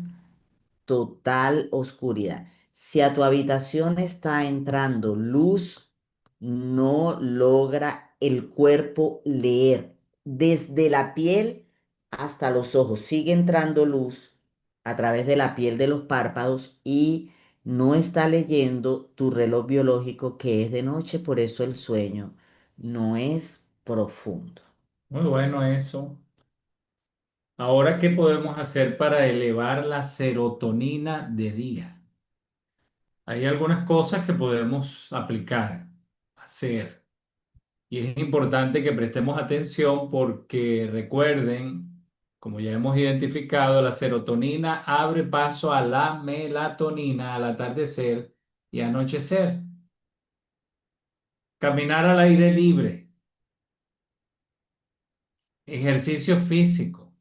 total oscuridad. Si a tu habitación está entrando luz, no logra el cuerpo leer. Desde la piel hasta los ojos sigue entrando luz a través de la piel de los párpados y no está leyendo tu reloj biológico que es de noche, por eso el sueño no es profundo. Muy bueno eso. Ahora, ¿qué podemos hacer para elevar la serotonina de día? Hay algunas cosas que podemos aplicar, hacer. Y es importante que prestemos atención porque recuerden, como ya hemos identificado, la serotonina abre paso a la melatonina al atardecer y anochecer. Caminar al aire libre, ejercicio físico,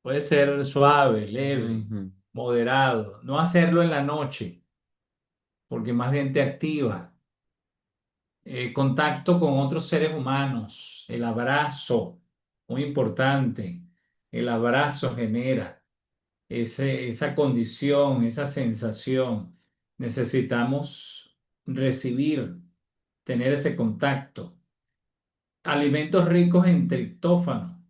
puede ser suave, leve, Ujú. moderado. No hacerlo en la noche porque más bien te activa. Contacto con otros seres humanos, el abrazo, muy importante. El abrazo genera esa condición, esa sensación. Necesitamos recibir, tener ese contacto. Alimentos ricos en triptófano,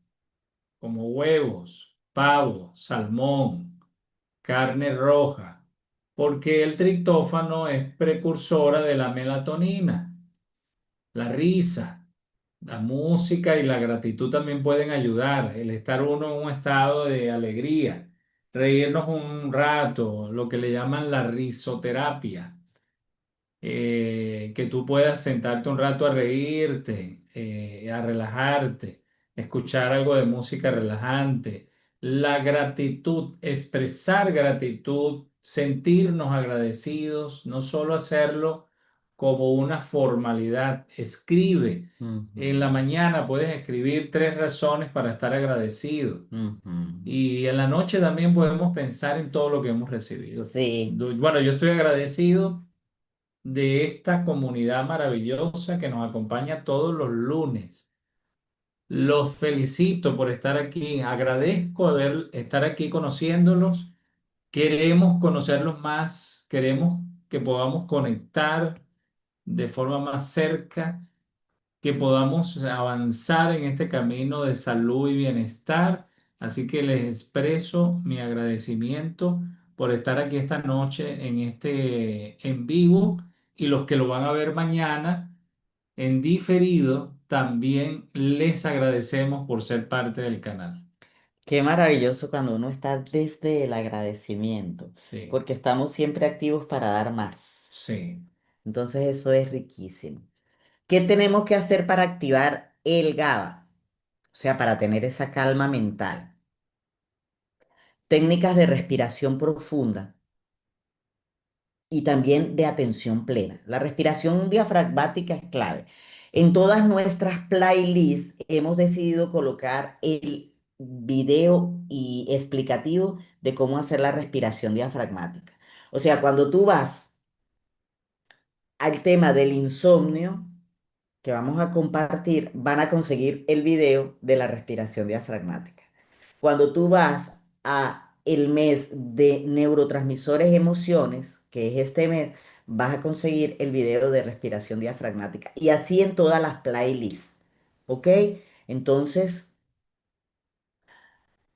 como huevos, pavo, salmón, carne roja, porque el triptófano es precursora de la melatonina. La risa, la música y la gratitud también pueden ayudar, el estar uno en un estado de alegría. reírnos un rato, lo que le llaman la risoterapia, que tú puedas sentarte un rato a reírte, a relajarte, escuchar algo de música relajante, la gratitud, expresar gratitud, sentirnos agradecidos, no solo hacerlo como una formalidad, escribe. En la Ujú, mañana puedes escribir 3 razones para estar agradecido. ujú. Y en la noche también podemos pensar en todo lo que hemos recibido. Sí, Bueno, yo estoy agradecido de esta comunidad maravillosa que nos acompaña todos los lunes. Los felicito por estar aquí. Agradezco estar aquí conociéndolos. Queremos conocerlos más. Queremos que podamos conectar de forma más cerca, que podamos avanzar en este camino de salud y bienestar. Así que les expreso mi agradecimiento por estar aquí esta noche en este en vivo, y los que lo van a ver mañana en diferido, también les agradecemos por ser parte del canal. qué maravilloso cuando uno está desde el agradecimiento, Sí, porque estamos siempre activos para dar más. sí, Entonces eso es riquísimo. ¿Qué tenemos que hacer para activar el GABA? O sea, para tener esa calma mental. Técnicas de respiración profunda y también de atención plena. La respiración diafragmática es clave. En todas nuestras playlists hemos decidido colocar el video y explicativo de cómo hacer la respiración diafragmática. O sea, cuando tú vas al tema del insomnio que vamos a compartir, van a conseguir el video de la respiración diafragmática. Cuando tú vas a el mes de neurotransmisores emociones, que es este mes, vas a conseguir el video de respiración diafragmática. Y así en todas las playlists. ¿Ok? Entonces,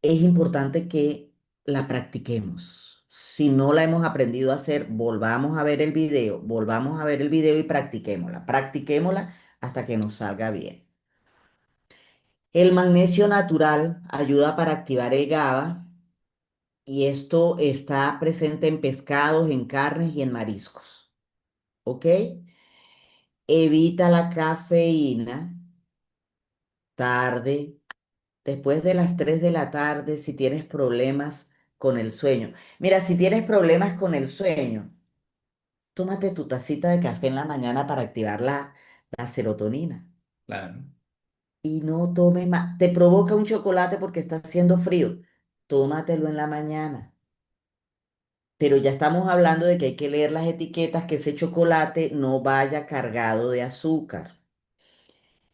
es importante que la practiquemos. Si no la hemos aprendido a hacer, volvamos a ver el video, volvamos a ver el video y practiquémosla. Practiquémosla hasta que nos salga bien. El magnesio natural ayuda para activar el GABA y esto está presente en pescados, en carnes y en mariscos. ¿Ok? Evita la cafeína tarde, después de las 3 de la tarde, si tienes problemas con el sueño. Mira, si tienes problemas con el sueño, tómate tu tacita de café en la mañana para activar la serotonina. claro. Y no tomes más. Te provoca un chocolate porque está haciendo frío. Tómatelo en la mañana. Pero ya estamos hablando de que hay que leer las etiquetas, que ese chocolate no vaya cargado de azúcar.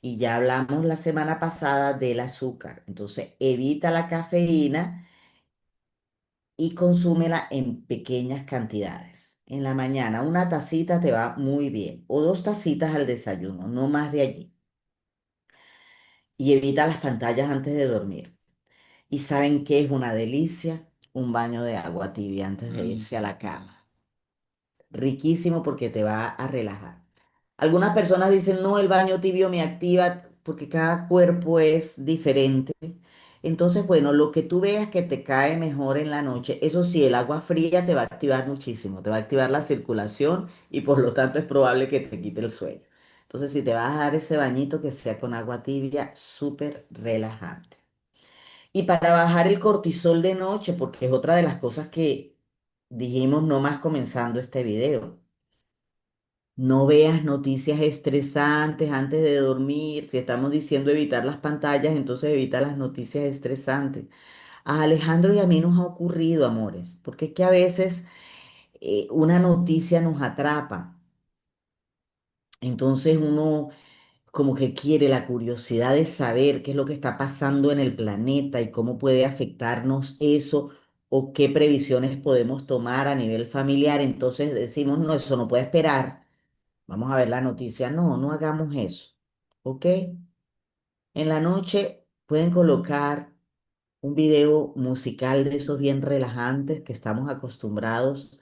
Y ya hablamos la semana pasada del azúcar. Entonces, evita la cafeína y consúmela en pequeñas cantidades. En la mañana, una tacita te va muy bien. O 2 tacitas al desayuno, no más de allí. Y evita las pantallas antes de dormir. ¿Y saben qué es una delicia? Un baño de agua tibia antes de irse a la Mm. cama. Riquísimo porque te va a relajar. Algunas personas dicen, no, el baño tibio me activa porque cada cuerpo es diferente. Entonces, bueno, lo que tú veas que te cae mejor en la noche, eso sí, el agua fría te va a activar muchísimo, te va a activar la circulación y por lo tanto es probable que te quite el sueño. Entonces, si te vas a dar ese bañito, que sea con agua tibia, súper relajante. Y para bajar el cortisol de noche, porque es otra de las cosas que dijimos no más comenzando este video. No veas noticias estresantes antes de dormir. Si estamos diciendo evitar las pantallas, entonces evita las noticias estresantes. A Alejandro y a mí nos ha ocurrido, amores, porque es que a veces una noticia nos atrapa. Entonces uno como que quiere la curiosidad de saber qué es lo que está pasando en el planeta y cómo puede afectarnos eso o qué previsiones podemos tomar a nivel familiar. Entonces decimos, no, eso no puede esperar. Vamos a ver la noticia. No, no hagamos eso. ¿Ok? En la noche pueden colocar un video musical de esos bien relajantes que estamos acostumbrados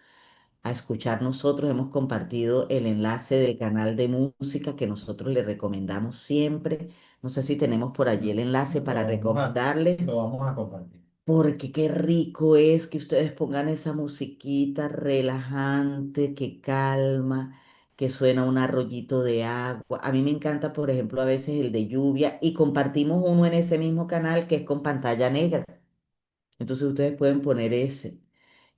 a escuchar nosotros. Hemos compartido el enlace del canal de música que nosotros le recomendamos siempre. No sé si tenemos por allí el enlace para Lo recomendarles. vamos a compartir. porque qué rico es que ustedes pongan esa musiquita relajante, que calma, que suena un arroyito de agua. A mí me encanta, por ejemplo, a veces el de lluvia y compartimos uno en ese mismo canal que es con pantalla negra. Entonces ustedes pueden poner ese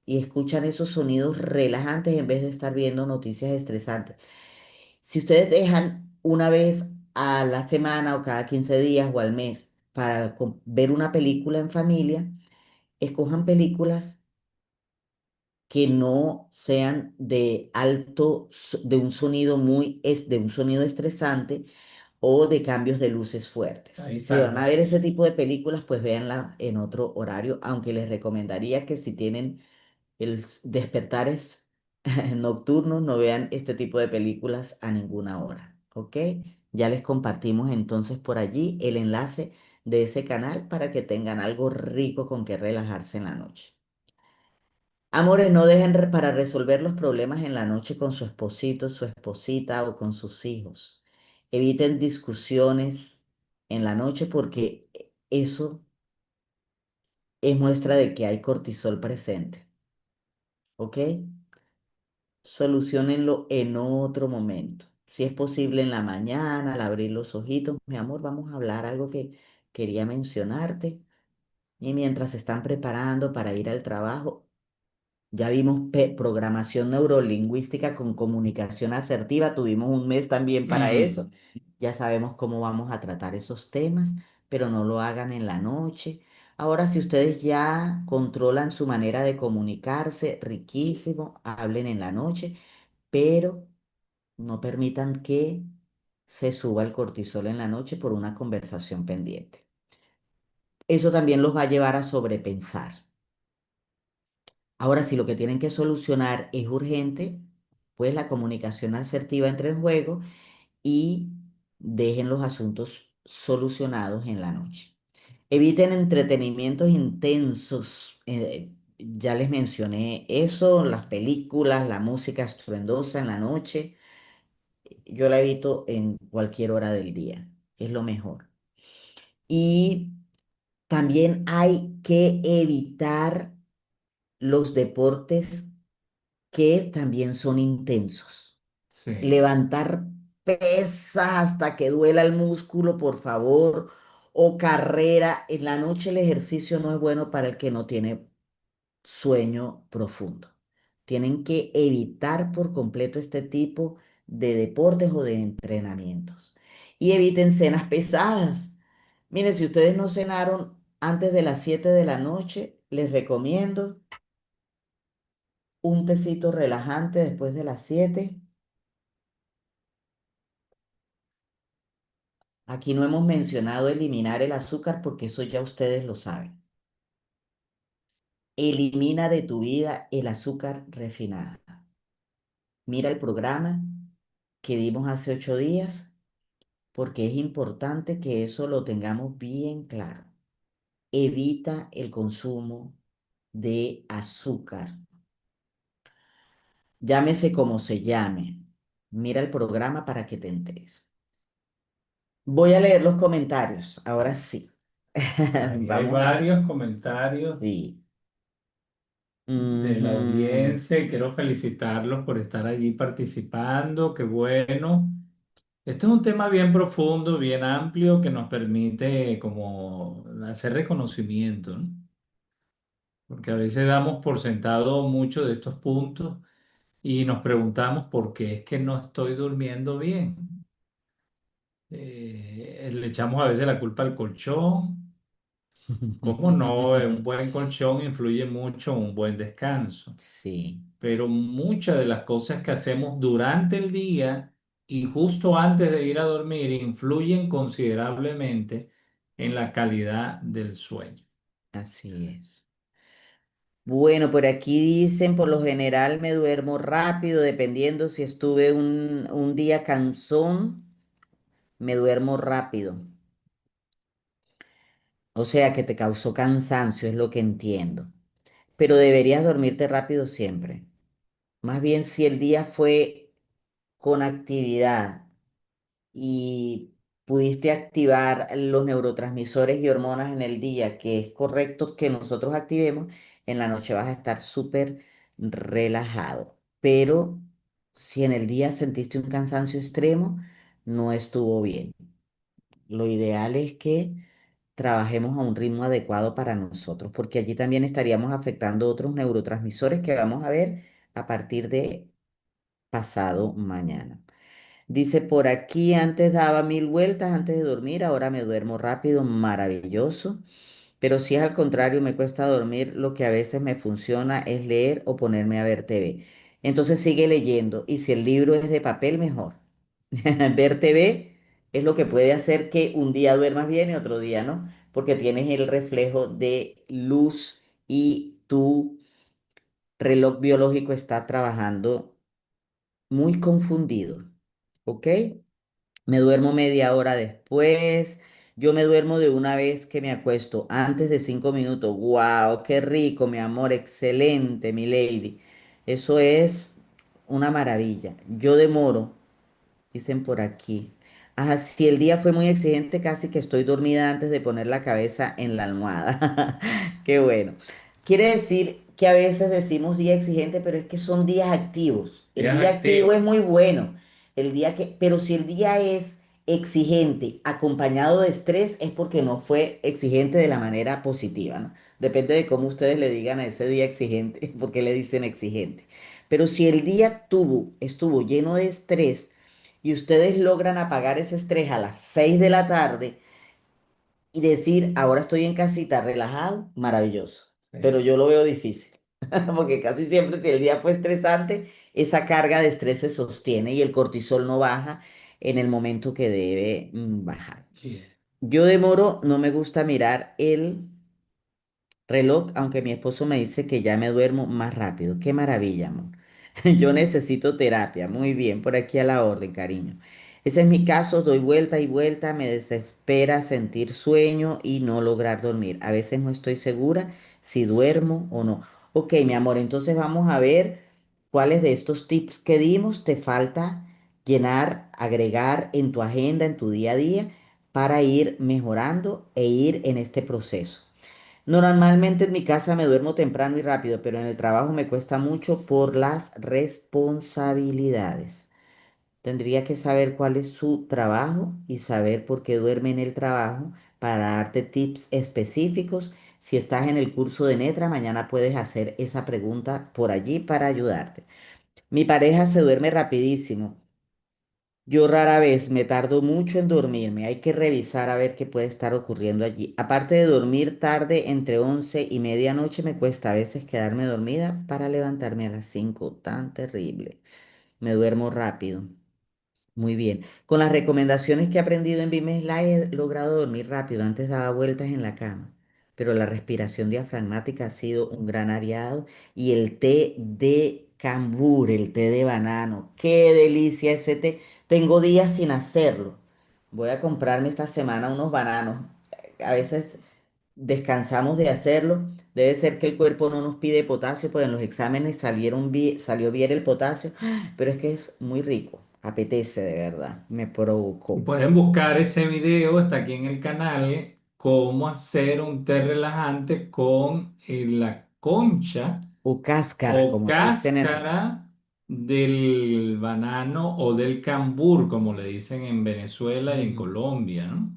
y escuchan esos sonidos relajantes en vez de estar viendo noticias estresantes. Si ustedes dejan una vez a la semana o cada 15 días o al mes para ver una película en familia, escojan películas que no sean de de un sonido de un sonido estresante o de cambios de luces fuertes. Si van a Exacto. ver ese tipo de películas, pues véanla en otro horario, aunque les recomendaría que si tienen despertares nocturnos, no vean este tipo de películas a ninguna hora, ¿ok? Ya les compartimos entonces por allí el enlace de ese canal para que tengan algo rico con que relajarse en la noche. Amores, no dejen para resolver los problemas en la noche con su esposito, su esposita o con sus hijos. Eviten discusiones en la noche porque eso es muestra de que hay cortisol presente, ¿ok? Soluciónenlo en otro momento. Si es posible en la mañana, al abrir los ojitos, mi amor, vamos a hablar algo que quería mencionarte. Y mientras se están preparando para ir al trabajo, ya vimos programación neurolingüística con comunicación asertiva. Tuvimos un mes también para Ujú. eso. Ya sabemos cómo vamos a tratar esos temas, pero no lo hagan en la noche. Ahora, si ustedes ya controlan su manera de comunicarse, riquísimo, hablen en la noche, pero no permitan que se suba el cortisol en la noche por una conversación pendiente. Eso también los va a llevar a sobrepensar. Ahora, si lo que tienen que solucionar es urgente, pues la comunicación asertiva entre en juego y dejen los asuntos solucionados en la noche. Eviten entretenimientos intensos. Ya les mencioné eso, las películas, la música estruendosa en la noche. Yo la evito en cualquier hora del día. Es lo mejor. Y también hay que evitar los deportes que también son intensos. Sí. Levantar pesas hasta que duela el músculo, por favor, o carrera. En la noche el ejercicio no es bueno para el que no tiene sueño profundo. Tienen que evitar por completo este tipo de deportes o de entrenamientos. Y eviten cenas pesadas. Miren, si ustedes no cenaron antes de las 7 de la noche, les recomiendo un tecito relajante después de las 7. Aquí no hemos mencionado eliminar el azúcar porque eso ya ustedes lo saben. Elimina de tu vida el azúcar refinada. Mira el programa que dimos hace 8 días porque es importante que eso lo tengamos bien claro. Evita el consumo de azúcar. Llámese como se llame. Mira el programa para que te enteres. Voy a leer los comentarios. Ahora sí. Ahí hay Vamos a... varios comentarios Sí. de la Ujú. audiencia y quiero felicitarlos por estar allí participando. Qué bueno. Este es un tema bien profundo, bien amplio que nos permite como hacer reconocimiento, ¿no? Porque a veces damos por sentado muchos de estos puntos y nos preguntamos por qué es que no estoy durmiendo bien. Le echamos a veces la culpa al colchón. ¿Cómo no? Un buen colchón influye mucho en un buen descanso. Sí, Pero muchas de las cosas que hacemos durante el día y justo antes de ir a dormir influyen considerablemente en la calidad del sueño. así es. Bueno, por aquí dicen, por lo general me duermo rápido, dependiendo si estuve un día cansón, me duermo rápido. O sea que te causó cansancio, es lo que entiendo. Pero deberías dormirte rápido siempre. Más bien si el día fue con actividad y pudiste activar los neurotransmisores y hormonas en el día, que es correcto que nosotros activemos, en la noche vas a estar súper relajado. Pero si en el día sentiste un cansancio extremo, no estuvo bien. Lo ideal es que trabajemos a un ritmo adecuado para nosotros, porque allí también estaríamos afectando otros neurotransmisores que vamos a ver a partir de pasado mañana. Dice por aquí, antes daba 1000 vueltas antes de dormir, ahora me duermo rápido, maravilloso. Pero si es al contrario, me cuesta dormir, lo que a veces me funciona es leer o ponerme a ver TV. Entonces sigue leyendo y si el libro es de papel, mejor. Ver TV es lo que puede hacer que un día duermas bien y otro día no, porque tienes el reflejo de luz y tu reloj biológico está trabajando muy confundido. ¿Ok? Me duermo media hora después. Yo me duermo de una vez que me acuesto, antes de 5 minutos. ¡Wow! ¡Qué rico, mi amor! Excelente, mi lady. Eso es una maravilla. Yo demoro, dicen por aquí. Ajá, si el día fue muy exigente, casi que estoy dormida antes de poner la cabeza en la almohada. Qué bueno. Quiere decir que a veces decimos día exigente, pero es que son días activos. El Días día activo activos. es muy bueno. Pero si el día es exigente acompañado de estrés, es porque no fue exigente de la manera positiva, ¿no? Depende de cómo ustedes le digan a ese día exigente, porque le dicen exigente. Pero si el día estuvo lleno de estrés, y ustedes logran apagar ese estrés a las 6 de la tarde y decir, ahora estoy en casita relajado, maravilloso. Pero Sí. yo lo veo difícil, porque casi siempre si el día fue estresante, esa carga de estrés se sostiene y el cortisol no baja en el momento que debe bajar. Bien. Yo demoro, no me gusta mirar el reloj, aunque mi esposo me dice que ya me duermo más rápido. Qué maravilla, amor. Yo necesito terapia. Muy bien, por aquí a la orden, cariño. Ese es mi caso, doy vuelta y vuelta, me desespera sentir sueño y no lograr dormir. A veces no estoy segura si duermo o no. Ok, mi amor, entonces vamos a ver cuáles de estos tips que dimos te falta llenar, agregar en tu agenda, en tu día a día, para ir mejorando e ir en este proceso. Normalmente en mi casa me duermo temprano y rápido, pero en el trabajo me cuesta mucho por las responsabilidades. Tendría que saber cuál es su trabajo y saber por qué duerme en el trabajo para darte tips específicos. Si estás en el curso de Netra, mañana puedes hacer esa pregunta por allí para ayudarte. Mi pareja se duerme rapidísimo. Yo rara vez me tardo mucho en dormirme. Hay que revisar a ver qué puede estar ocurriendo allí. Aparte de dormir tarde, entre 11 y medianoche, me cuesta a veces quedarme dormida para levantarme a las 5. Tan terrible. Me duermo rápido. Muy bien. Con las recomendaciones que he aprendido en Vimes Live he logrado dormir rápido. Antes daba vueltas en la cama, pero la respiración diafragmática ha sido un gran aliado y el té de cambur, el té de banano. Qué delicia ese té. Tengo días sin hacerlo. Voy a comprarme esta semana unos bananos. A veces descansamos de hacerlo. Debe ser que el cuerpo no nos pide potasio, pues en los exámenes salió bien el potasio, pero es que es muy rico, apetece de verdad, me Y provocó. pueden buscar ese video, está aquí en el canal, cómo hacer un té relajante con la concha O cáscara, o como le dicen en... cáscara del banano o del cambur, como le dicen en Venezuela y en Ujú, Colombia, ¿no?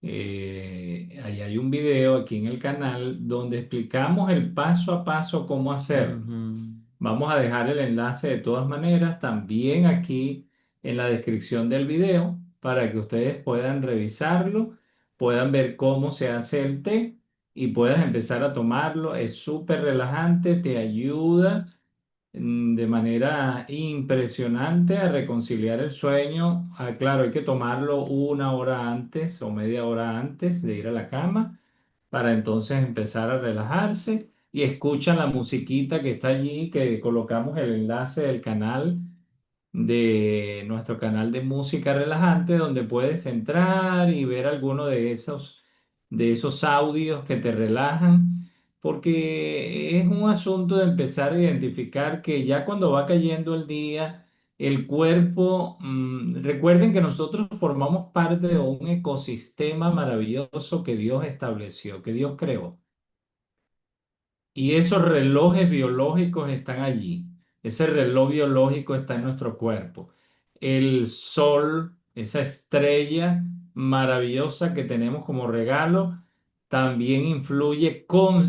Ahí hay un video aquí en el canal donde explicamos el paso a paso cómo hacerlo. ujú. Vamos a dejar el enlace de todas maneras también aquí en la descripción del video para que ustedes puedan revisarlo, puedan ver cómo se hace el té y puedas empezar a tomarlo. Es súper relajante, te ayuda de manera impresionante a reconciliar el sueño. Ah, claro, hay que tomarlo una hora antes o media hora antes de ir a la cama para entonces empezar a relajarse y escuchan la musiquita que está allí, que colocamos el enlace del canal de nuestro canal de música relajante, donde puedes entrar y ver alguno de esos audios que te relajan, porque es un asunto de empezar a identificar que ya cuando va cayendo el día, el cuerpo, recuerden que nosotros formamos parte de un ecosistema maravilloso que Dios estableció, que Dios creó. Y esos relojes biológicos están allí. Ese reloj biológico está en nuestro cuerpo. El sol, esa estrella maravillosa que tenemos como regalo, también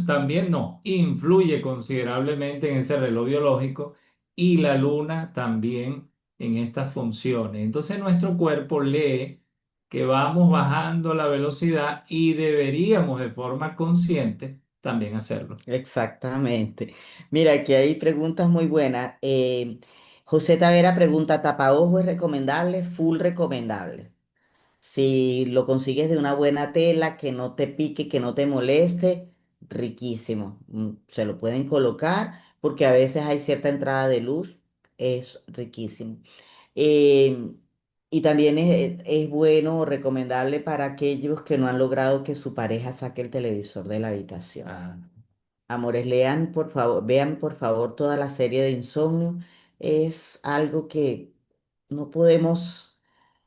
también no, influye considerablemente en ese reloj biológico y la luna también en estas funciones. Entonces nuestro cuerpo lee que vamos bajando la velocidad y deberíamos de forma consciente también hacerlo. Exactamente. Mira, aquí hay preguntas muy buenas. José Tavera pregunta, ¿tapaojo es recomendable? Full recomendable. Si lo consigues de una buena tela, que no te pique, que no te moleste, riquísimo. Se lo pueden colocar porque a veces hay cierta entrada de luz, es riquísimo. Eh, y también es bueno o recomendable para aquellos que no han logrado que su pareja saque el televisor de la habitación. Ah, Amores, lean por favor, vean por favor toda la serie de Insomnio. Es algo que no podemos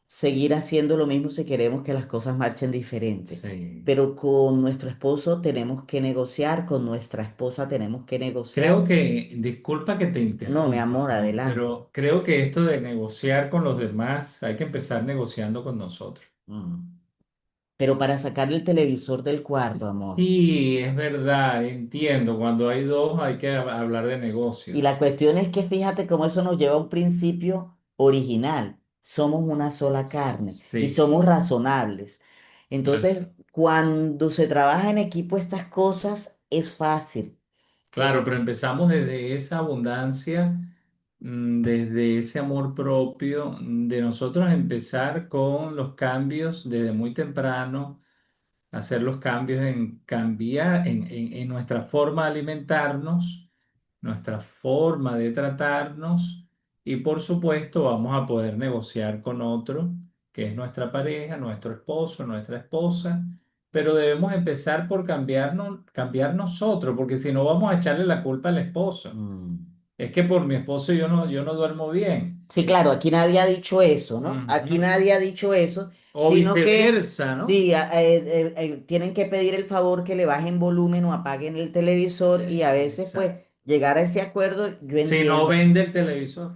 seguir haciendo lo mismo si queremos que las cosas marchen diferente. sí. Pero con nuestro esposo tenemos que negociar, con nuestra esposa tenemos que Creo negociar. que, disculpa que te No, mi interrumpa, amor, ¿no? adelante. Pero creo que esto de negociar con los demás, hay que empezar negociando con nosotros. Mm. Pero para sacar el televisor del cuarto, amor. Sí, es verdad, entiendo. Cuando hay dos hay que hablar de Y negocios. la cuestión es que fíjate cómo eso nos lleva a un principio original. Somos una sola carne y Sí, somos razonables. as- Entonces, cuando se trabaja en equipo estas cosas, es fácil. claro, pero empezamos desde esa abundancia, desde ese amor propio, de nosotros empezar con los cambios desde muy temprano, hacer los cambios en cambiar en nuestra forma de alimentarnos, nuestra forma de tratarnos y por supuesto vamos a poder negociar con otro, que es nuestra pareja, nuestro esposo, nuestra esposa, pero debemos empezar por cambiar nosotros, porque si no vamos a echarle la culpa al esposo. Mm. Es que por mi esposo yo no duermo bien. Sí, claro, aquí nadie ha dicho eso, ¿no? Aquí Ujú. nadie ha dicho eso, O sino que viceversa, ¿no? sí, tienen que pedir el favor que le bajen volumen o apaguen el televisor y a veces pues Exacto. llegar a ese acuerdo, yo Si no entiendo. vende el televisor.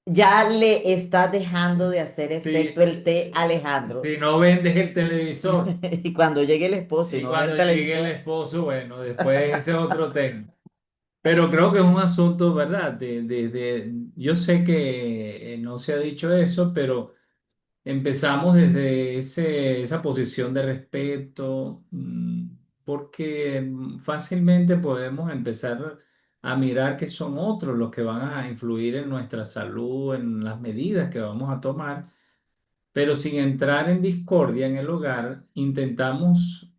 Ya le está dejando de hacer efecto Si, el té a Alejandro. si no vendes el televisor. Y cuando llegue el esposo y Y no ve el cuando llegue el televisor, esposo, bueno, después ese es otro tema. Pero creo que es un asunto, ¿verdad? Yo sé que no se ha dicho eso, pero empezamos desde esa posición de respeto, porque fácilmente podemos empezar a mirar que son otros los que van a influir en nuestra salud, en las medidas que vamos a tomar, pero sin entrar en discordia en el hogar, intentamos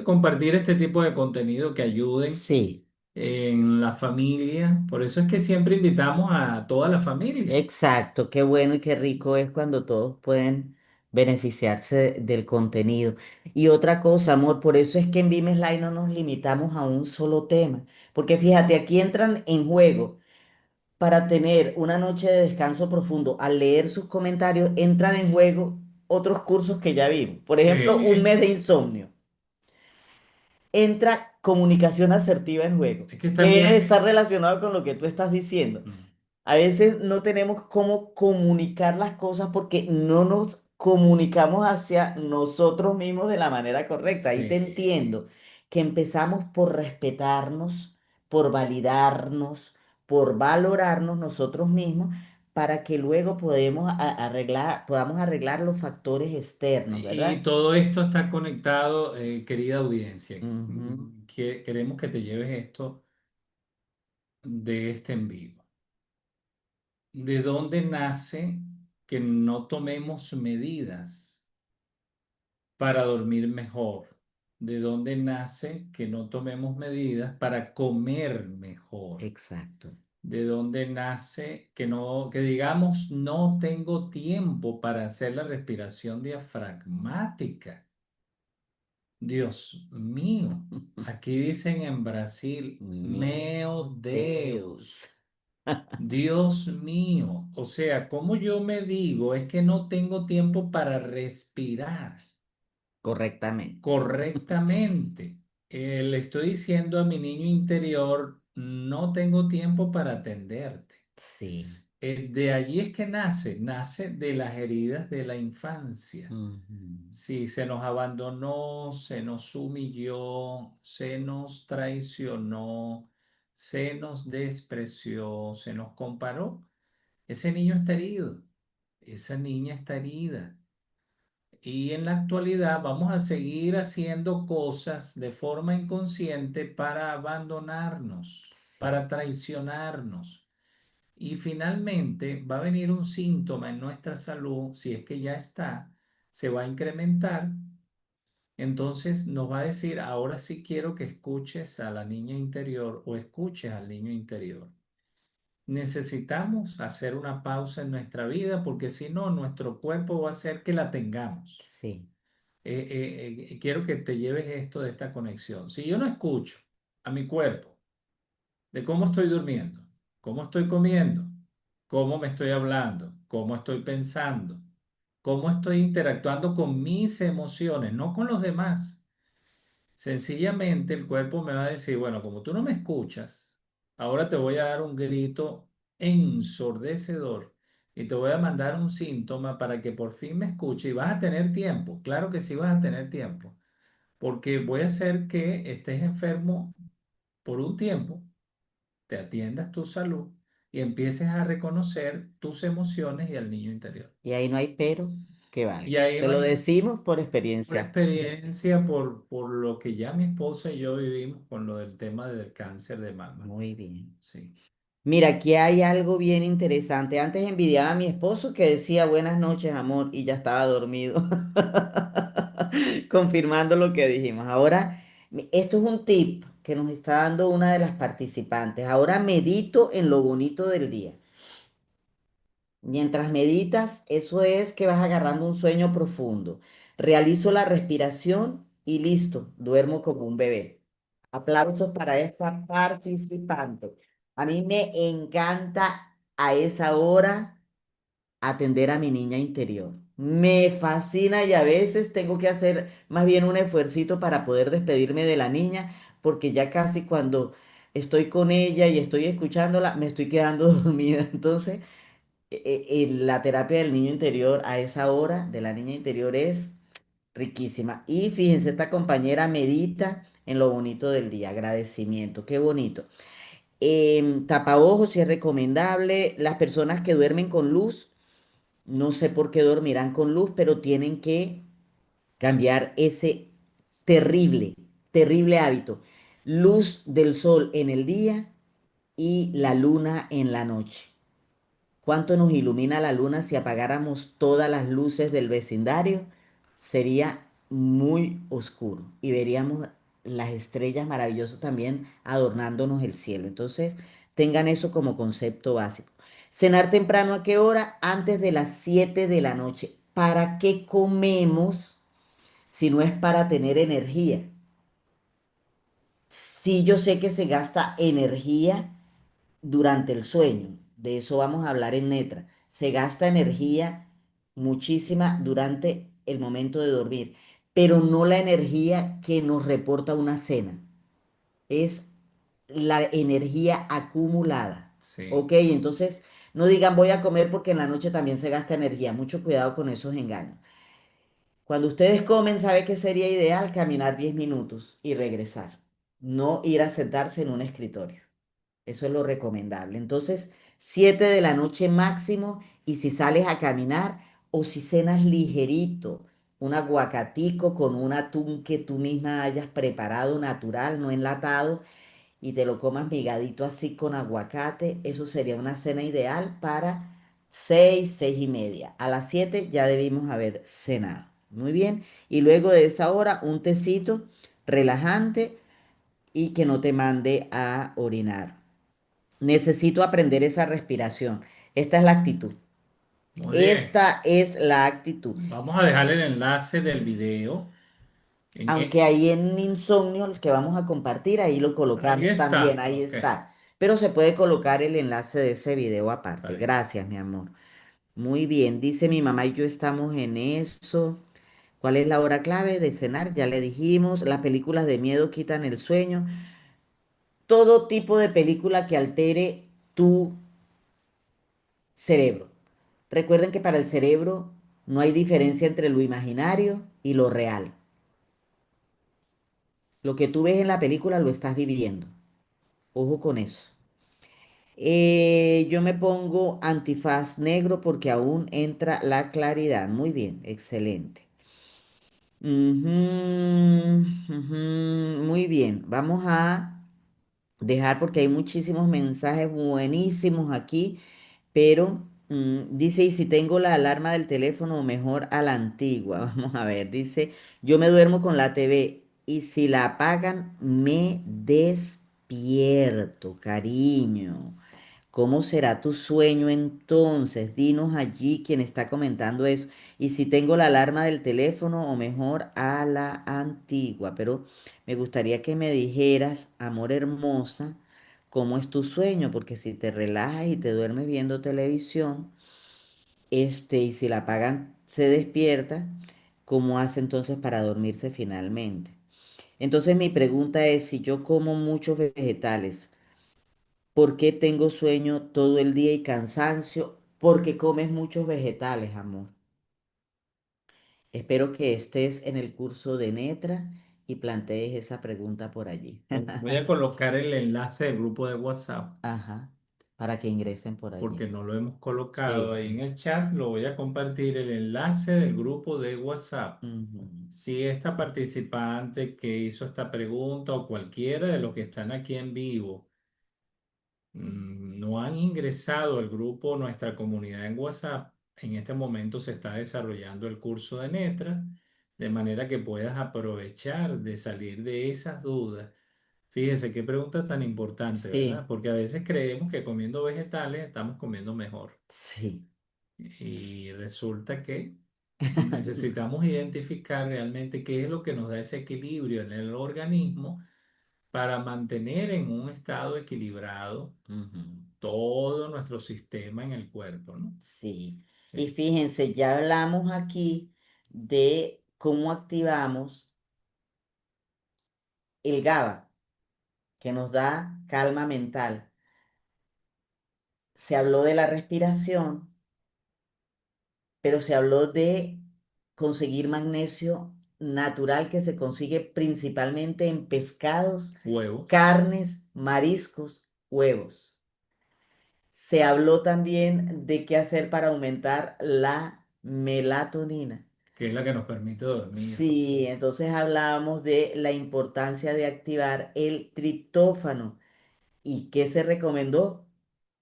compartir este tipo de contenido que ayuden sí. en la familia. Por eso es que siempre invitamos a toda la familia. Exacto, qué bueno y qué rico es cuando todos pueden beneficiarse del contenido. Y otra cosa, amor, por eso es que en Vimes Live no nos limitamos a un solo tema, porque fíjate, aquí entran en juego para tener una noche de descanso profundo. Al leer sus comentarios, entran en juego otros cursos que ya vimos. Por ejemplo, un Sí, mes de insomnio. Entra comunicación asertiva en juego, es que que también... está relacionado con lo que tú estás diciendo. A veces no tenemos cómo comunicar las cosas porque no nos comunicamos hacia nosotros mismos de la manera correcta. Ahí te Sí. entiendo, que empezamos por respetarnos, por validarnos, por valorarnos nosotros mismos para que luego podamos arreglar los factores externos, Y ¿verdad? todo esto está conectado, querida audiencia. Ujú. Queremos que te lleves esto de este en vivo. ¿De dónde nace que no tomemos medidas para dormir mejor? ¿De dónde nace que no tomemos medidas para comer mejor? Exacto. ¿De dónde nace que digamos no tengo tiempo para hacer la respiración diafragmática? Dios mío, aquí dicen en Brasil, Meu meu Deus. Deus. Dios mío, o sea, como yo me digo, es que no tengo tiempo para respirar Correctamente. correctamente. Le estoy diciendo a mi niño interior, no tengo tiempo para atenderte. Sí. De allí es que nace de las heridas de la infancia. Ujú. Si se nos abandonó, se nos humilló, se nos traicionó, se nos despreció, se nos comparó, ese niño está herido, esa niña está herida. Y en la actualidad vamos a seguir haciendo cosas de forma inconsciente para abandonarnos, Sí, para traicionarnos. Y finalmente va a venir un síntoma en nuestra salud, si es que ya está, se va a incrementar. Entonces nos va a decir, ahora sí quiero que escuches a la niña interior o escuches al niño interior. Necesitamos hacer una pausa en nuestra vida porque si no, nuestro cuerpo va a hacer que la tengamos. sí, Quiero que te lleves esto de esta conexión. Si yo no escucho a mi cuerpo de cómo estoy durmiendo, cómo estoy comiendo, cómo me estoy hablando, cómo estoy pensando, cómo estoy interactuando con mis emociones, no con los demás. Sencillamente el cuerpo me va a decir, bueno, como tú no me escuchas, ahora te voy a dar un grito ensordecedor y te voy a mandar un síntoma para que por fin me escuche y vas a tener tiempo. Claro que sí vas a tener tiempo, porque voy a hacer que estés enfermo por un tiempo, te atiendas tu salud y empieces a reconocer tus emociones y al niño interior. y ahí no hay pero que Y valga. ahí Se no lo hay decimos por por experiencia. experiencia, por lo que ya mi esposa y yo vivimos con lo del tema del cáncer de mama. Muy bien. Sí. Mira, aquí hay algo bien interesante. Antes envidiaba a mi esposo que decía buenas noches, amor, y ya estaba dormido. Confirmando lo que dijimos. Ahora, esto es un tip que nos está dando una de las participantes. Ahora medito en lo bonito del día. Mientras meditas, eso es que vas agarrando un sueño profundo. Realizo la respiración y listo, duermo como un bebé. Aplausos para esta participante. A mí me encanta a esa hora atender a mi niña interior. Me fascina y a veces tengo que hacer más bien un esfuercito para poder despedirme de la niña, porque ya casi cuando estoy con ella y estoy escuchándola, me estoy quedando dormida. Entonces la terapia del niño interior a esa hora de la niña interior es riquísima. Y fíjense, esta compañera medita en lo bonito del día, agradecimiento, qué bonito. Tapaojos si es recomendable. Las personas que duermen con luz, no sé por qué dormirán con luz, pero tienen que cambiar ese terrible, terrible hábito. Luz del sol en el día y la luna en la noche. ¿Cuánto nos ilumina la luna si apagáramos todas las luces del vecindario? Sería muy oscuro y veríamos las estrellas maravillosas también adornándonos el cielo. Entonces, tengan eso como concepto básico. Cenar temprano, ¿a qué hora? Antes de las 7 de la noche. ¿Para qué comemos si no es para tener energía? Sí, yo sé que se gasta energía durante el sueño. De eso vamos a hablar en Netra. Se gasta energía muchísima durante el momento de dormir, pero no la energía que nos reporta una cena. Es la energía acumulada. Sí. Ok, entonces no digan voy a comer porque en la noche también se gasta energía. Mucho cuidado con esos engaños. Cuando ustedes comen, ¿sabe qué sería ideal? Caminar 10 minutos y regresar. No ir a sentarse en un escritorio. Eso es lo recomendable. Entonces, 7 de la noche máximo y si sales a caminar o si cenas ligerito, un aguacatico con un atún que tú misma hayas preparado natural, no enlatado, y te lo comas migadito así con aguacate, eso sería una cena ideal para 6, 6:30. A las 7 ya debimos haber cenado. Muy bien. Y luego de esa hora, un tecito relajante y que no te mande a orinar. Necesito aprender esa respiración. Esta es la actitud. Muy bien. Esta es la actitud. Vamos a dejar el enlace del video. En, Aunque ahí en Insomnio, el que vamos a compartir, ahí lo ahí colocamos también, está. ahí Ok. está. pero se puede colocar el enlace de ese video Está aparte. bien. Gracias, mi amor. Muy bien, dice mi mamá y yo estamos en eso. ¿Cuál es la hora clave de cenar? Ya le dijimos. Las películas de miedo quitan el sueño. Todo tipo de película que altere tu cerebro. Recuerden que para el cerebro no hay diferencia entre lo imaginario y lo real. Lo que tú ves en la película lo estás viviendo. Ojo con eso. Yo me pongo antifaz negro porque aún entra la claridad. Muy bien, excelente. Ujú, ujú, muy bien, vamos a dejar porque hay muchísimos mensajes buenísimos aquí, pero dice, ¿y si tengo la alarma del teléfono o mejor a la antigua? Vamos a ver, dice, yo me duermo con la TV y si la apagan me despierto, cariño. ¿Cómo será tu sueño entonces? Dinos allí quien está comentando eso. Y si tengo la alarma del teléfono o mejor a la antigua. Pero me gustaría que me dijeras, amor hermosa, cómo es tu sueño, porque si te relajas y te duermes viendo televisión, y si la apagan se despierta, ¿cómo hace entonces para dormirse finalmente? Entonces mi pregunta es, si yo como muchos vegetales, ¿por qué tengo sueño todo el día y cansancio? Porque comes muchos vegetales, amor. Espero que estés en el curso de Netra y plantees esa pregunta por allí. Voy a colocar el enlace del grupo de WhatsApp Ajá, para que ingresen por porque allí. no lo hemos colocado Sí. ahí en el chat. Lo voy a compartir el enlace del grupo de WhatsApp. Ujú. Si esta participante que hizo esta pregunta o cualquiera de los que están aquí en vivo no han ingresado al grupo, nuestra comunidad en WhatsApp, en este momento se está desarrollando el curso de Netra, de manera que puedas aprovechar de salir de esas dudas. Fíjese qué pregunta tan importante, ¿verdad? Sí, Porque a veces creemos que comiendo vegetales estamos comiendo mejor. sí. Y resulta que necesitamos identificar realmente qué es lo que nos da ese equilibrio en el organismo para mantener en un estado equilibrado Ujú. todo nuestro sistema en el cuerpo, ¿no? Sí. Y Sí. fíjense, ya hablamos aquí de cómo activamos el GABA, que nos da calma mental. Se habló de la respiración, pero se habló de conseguir magnesio natural que se consigue principalmente en pescados, Huevos, carnes, mariscos, huevos. Se habló también de qué hacer para aumentar la melatonina. que es la que nos permite dormir. Sí, entonces hablábamos de la importancia de activar el triptófano. ¿Y qué se recomendó?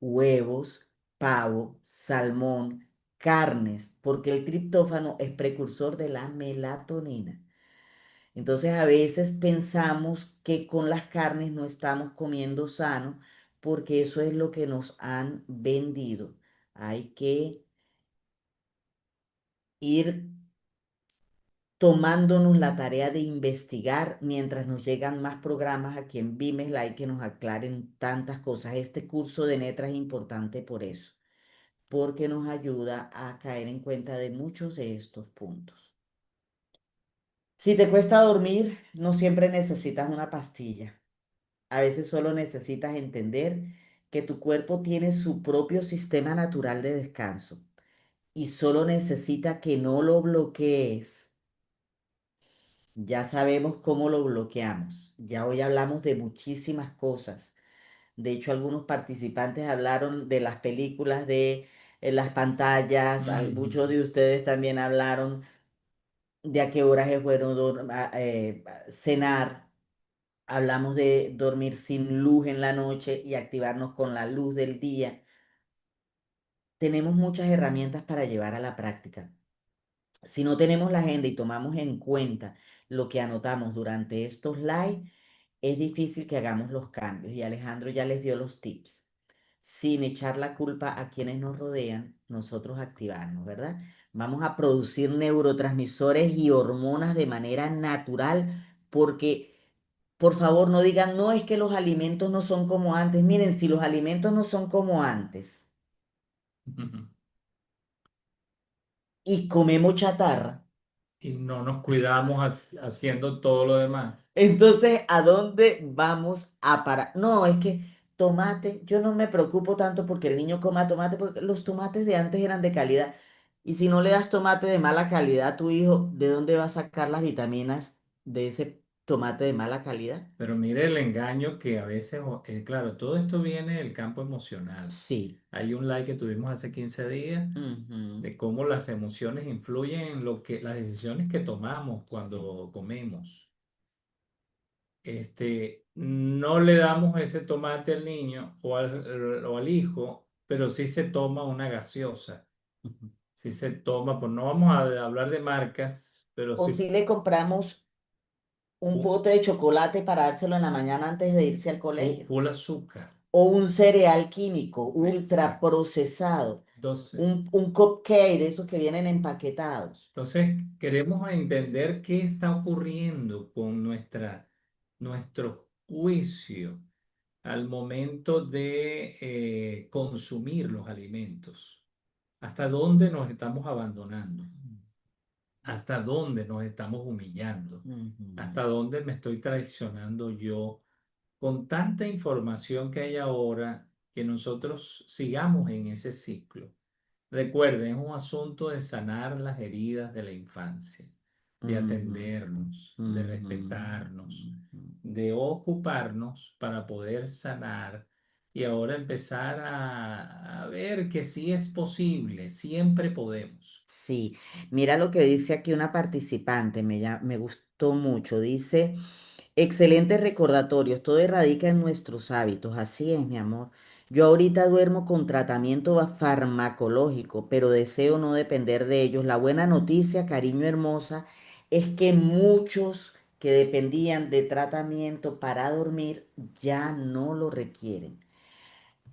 Huevos, pavo, salmón, carnes, porque el triptófano es precursor de la melatonina. Entonces a veces pensamos que con las carnes no estamos comiendo sano porque eso es lo que nos han vendido. Hay que ir tomándonos la tarea de investigar mientras nos llegan más programas aquí en Vimes Live que nos aclaren tantas cosas. Este curso de Netra es importante por eso, porque nos ayuda a caer en cuenta de muchos de estos puntos. Si te cuesta dormir, no siempre necesitas una pastilla. A veces solo necesitas entender que tu cuerpo tiene su propio sistema natural de descanso y solo necesita que no lo bloquees. Ya sabemos cómo lo bloqueamos. Ya hoy hablamos de muchísimas cosas. De hecho, algunos participantes hablaron de las películas, de las pantallas. Muchos Ujú. de ustedes también hablaron de a qué horas es bueno cenar. Hablamos de dormir sin luz en la noche y activarnos con la luz del día. Tenemos muchas herramientas para llevar a la práctica. Si no tenemos la agenda y tomamos en cuenta lo que anotamos durante estos live, es difícil que hagamos los cambios. Y Alejandro ya les dio los tips. Sin echar la culpa a quienes nos rodean, nosotros activarnos, ¿verdad? Vamos a producir neurotransmisores y hormonas de manera natural porque Por favor, no digan, no, es que los alimentos no son como antes. Miren, si los alimentos no son como antes y comemos chatarra, Y no nos cuidamos haciendo todo lo demás. entonces, ¿a dónde vamos a parar? No, es que tomate, yo no me preocupo tanto porque el niño coma tomate, porque los tomates de antes eran de calidad. Y si no le das tomate de mala calidad a tu hijo, ¿de dónde va a sacar las vitaminas de ese tomate de mala calidad? Pero mire el engaño que a veces, claro, todo esto viene del campo emocional. Sí. Hay un live que tuvimos hace 15 días Ujú. de cómo las emociones influyen en las decisiones que tomamos Sí. cuando comemos. No le damos ese tomate al niño o al hijo, pero sí se toma una gaseosa. Ujú. Sí se toma, pues no vamos a hablar de marcas, pero O sí si le compramos un pote de chocolate para dárselo en la mañana antes de irse al colegio. full azúcar. O un cereal químico ultra Exacto. procesado. Entonces, Un cupcake de esos que vienen empaquetados. queremos entender qué está ocurriendo con nuestro juicio al momento de consumir los alimentos. ¿Hasta dónde nos estamos abandonando? ¿Hasta dónde nos estamos humillando? Ujú. ¿Hasta dónde me estoy traicionando yo con tanta información que hay ahora que nosotros sigamos en ese ciclo? Recuerden, es un asunto de sanar las heridas de la infancia, de Ujú. atendernos, de Ujú. respetarnos, Ujú. de ocuparnos para poder sanar y ahora empezar a ver que sí es posible, siempre podemos. Sí, mira lo que dice aquí una participante, me gustó mucho. Dice, excelentes recordatorios, todo radica en nuestros hábitos. Así es, mi amor. Yo ahorita duermo con tratamiento farmacológico, pero deseo no depender de ellos. La buena noticia, cariño hermosa, es que muchos que dependían de tratamiento para dormir ya no lo requieren.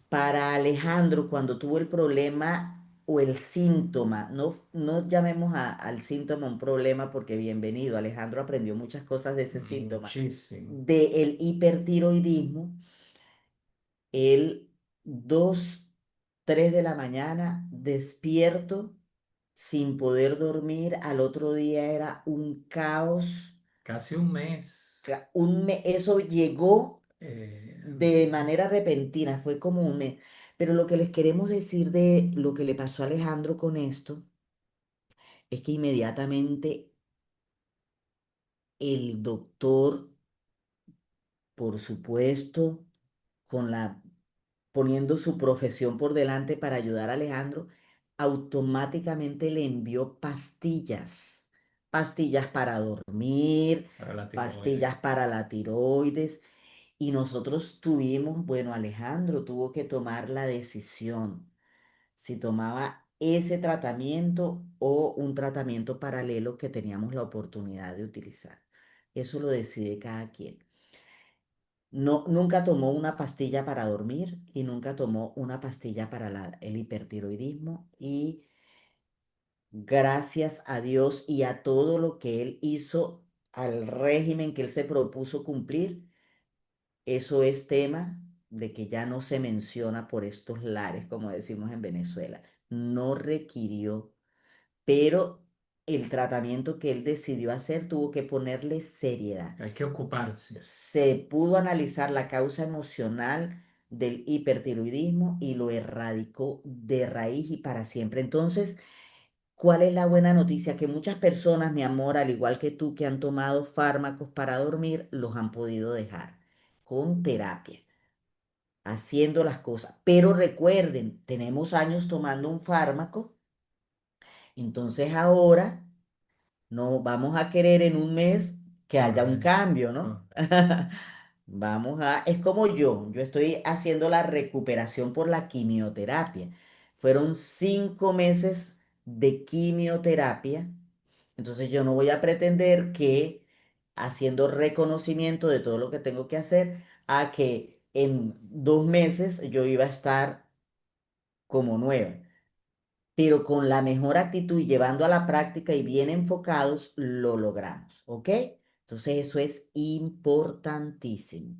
Para Alejandro, cuando tuvo el problema o el síntoma, no llamemos al síntoma un problema porque bienvenido, Alejandro aprendió muchas cosas de ese síntoma, Muchísimo. del hipertiroidismo, él 2, 3 de la mañana despierto sin poder dormir, al otro día era un caos, Casi un mes. eso llegó eh, de manera repentina, fue como un mes. Pero lo que les queremos decir de lo que le pasó a Alejandro con esto es que inmediatamente el doctor, por supuesto, con la poniendo su profesión por delante para ayudar a Alejandro, automáticamente le envió pastillas, pastillas para dormir, para la tiroides. pastillas para la tiroides. Y nosotros tuvimos, bueno, Alejandro tuvo que tomar la decisión si tomaba ese tratamiento o un tratamiento paralelo que teníamos la oportunidad de utilizar. Eso lo decide cada quien. No, nunca tomó una pastilla para dormir y nunca tomó una pastilla para el hipertiroidismo y gracias a Dios y a todo lo que él hizo, al régimen que él se propuso cumplir, eso es tema de que ya no se menciona por estos lares, como decimos en Venezuela. No requirió, pero el tratamiento que él decidió hacer tuvo que ponerle seriedad. Hay que ocuparse. Se pudo analizar la causa emocional del hipertiroidismo y lo erradicó de raíz y para siempre. Entonces, ¿cuál es la buena noticia? Que muchas personas, mi amor, al igual que tú, que han tomado fármacos para dormir, los han podido dejar con terapia, haciendo las cosas. Pero recuerden, tenemos años tomando un fármaco, entonces ahora no vamos a querer en un mes que haya un Correcto. cambio, ¿no? Correcto. Es como yo estoy haciendo la recuperación por la quimioterapia. Fueron 5 meses de quimioterapia, entonces yo no voy a pretender que haciendo reconocimiento de todo lo que tengo que hacer, a que en 2 meses yo iba a estar como nueva, pero con la mejor actitud y llevando a la práctica y bien enfocados, lo logramos, ¿ok? Entonces eso es importantísimo.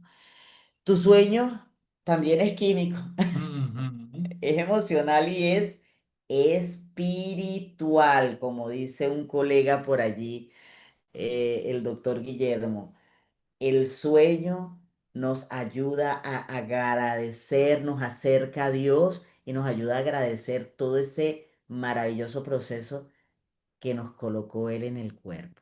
Tu sueño también es químico, Ujú. es emocional y es espiritual, como dice un colega por allí, el doctor Guillermo. El sueño nos ayuda a agradecer, nos acerca a Dios y nos ayuda a agradecer todo ese maravilloso proceso que nos colocó Él en el cuerpo.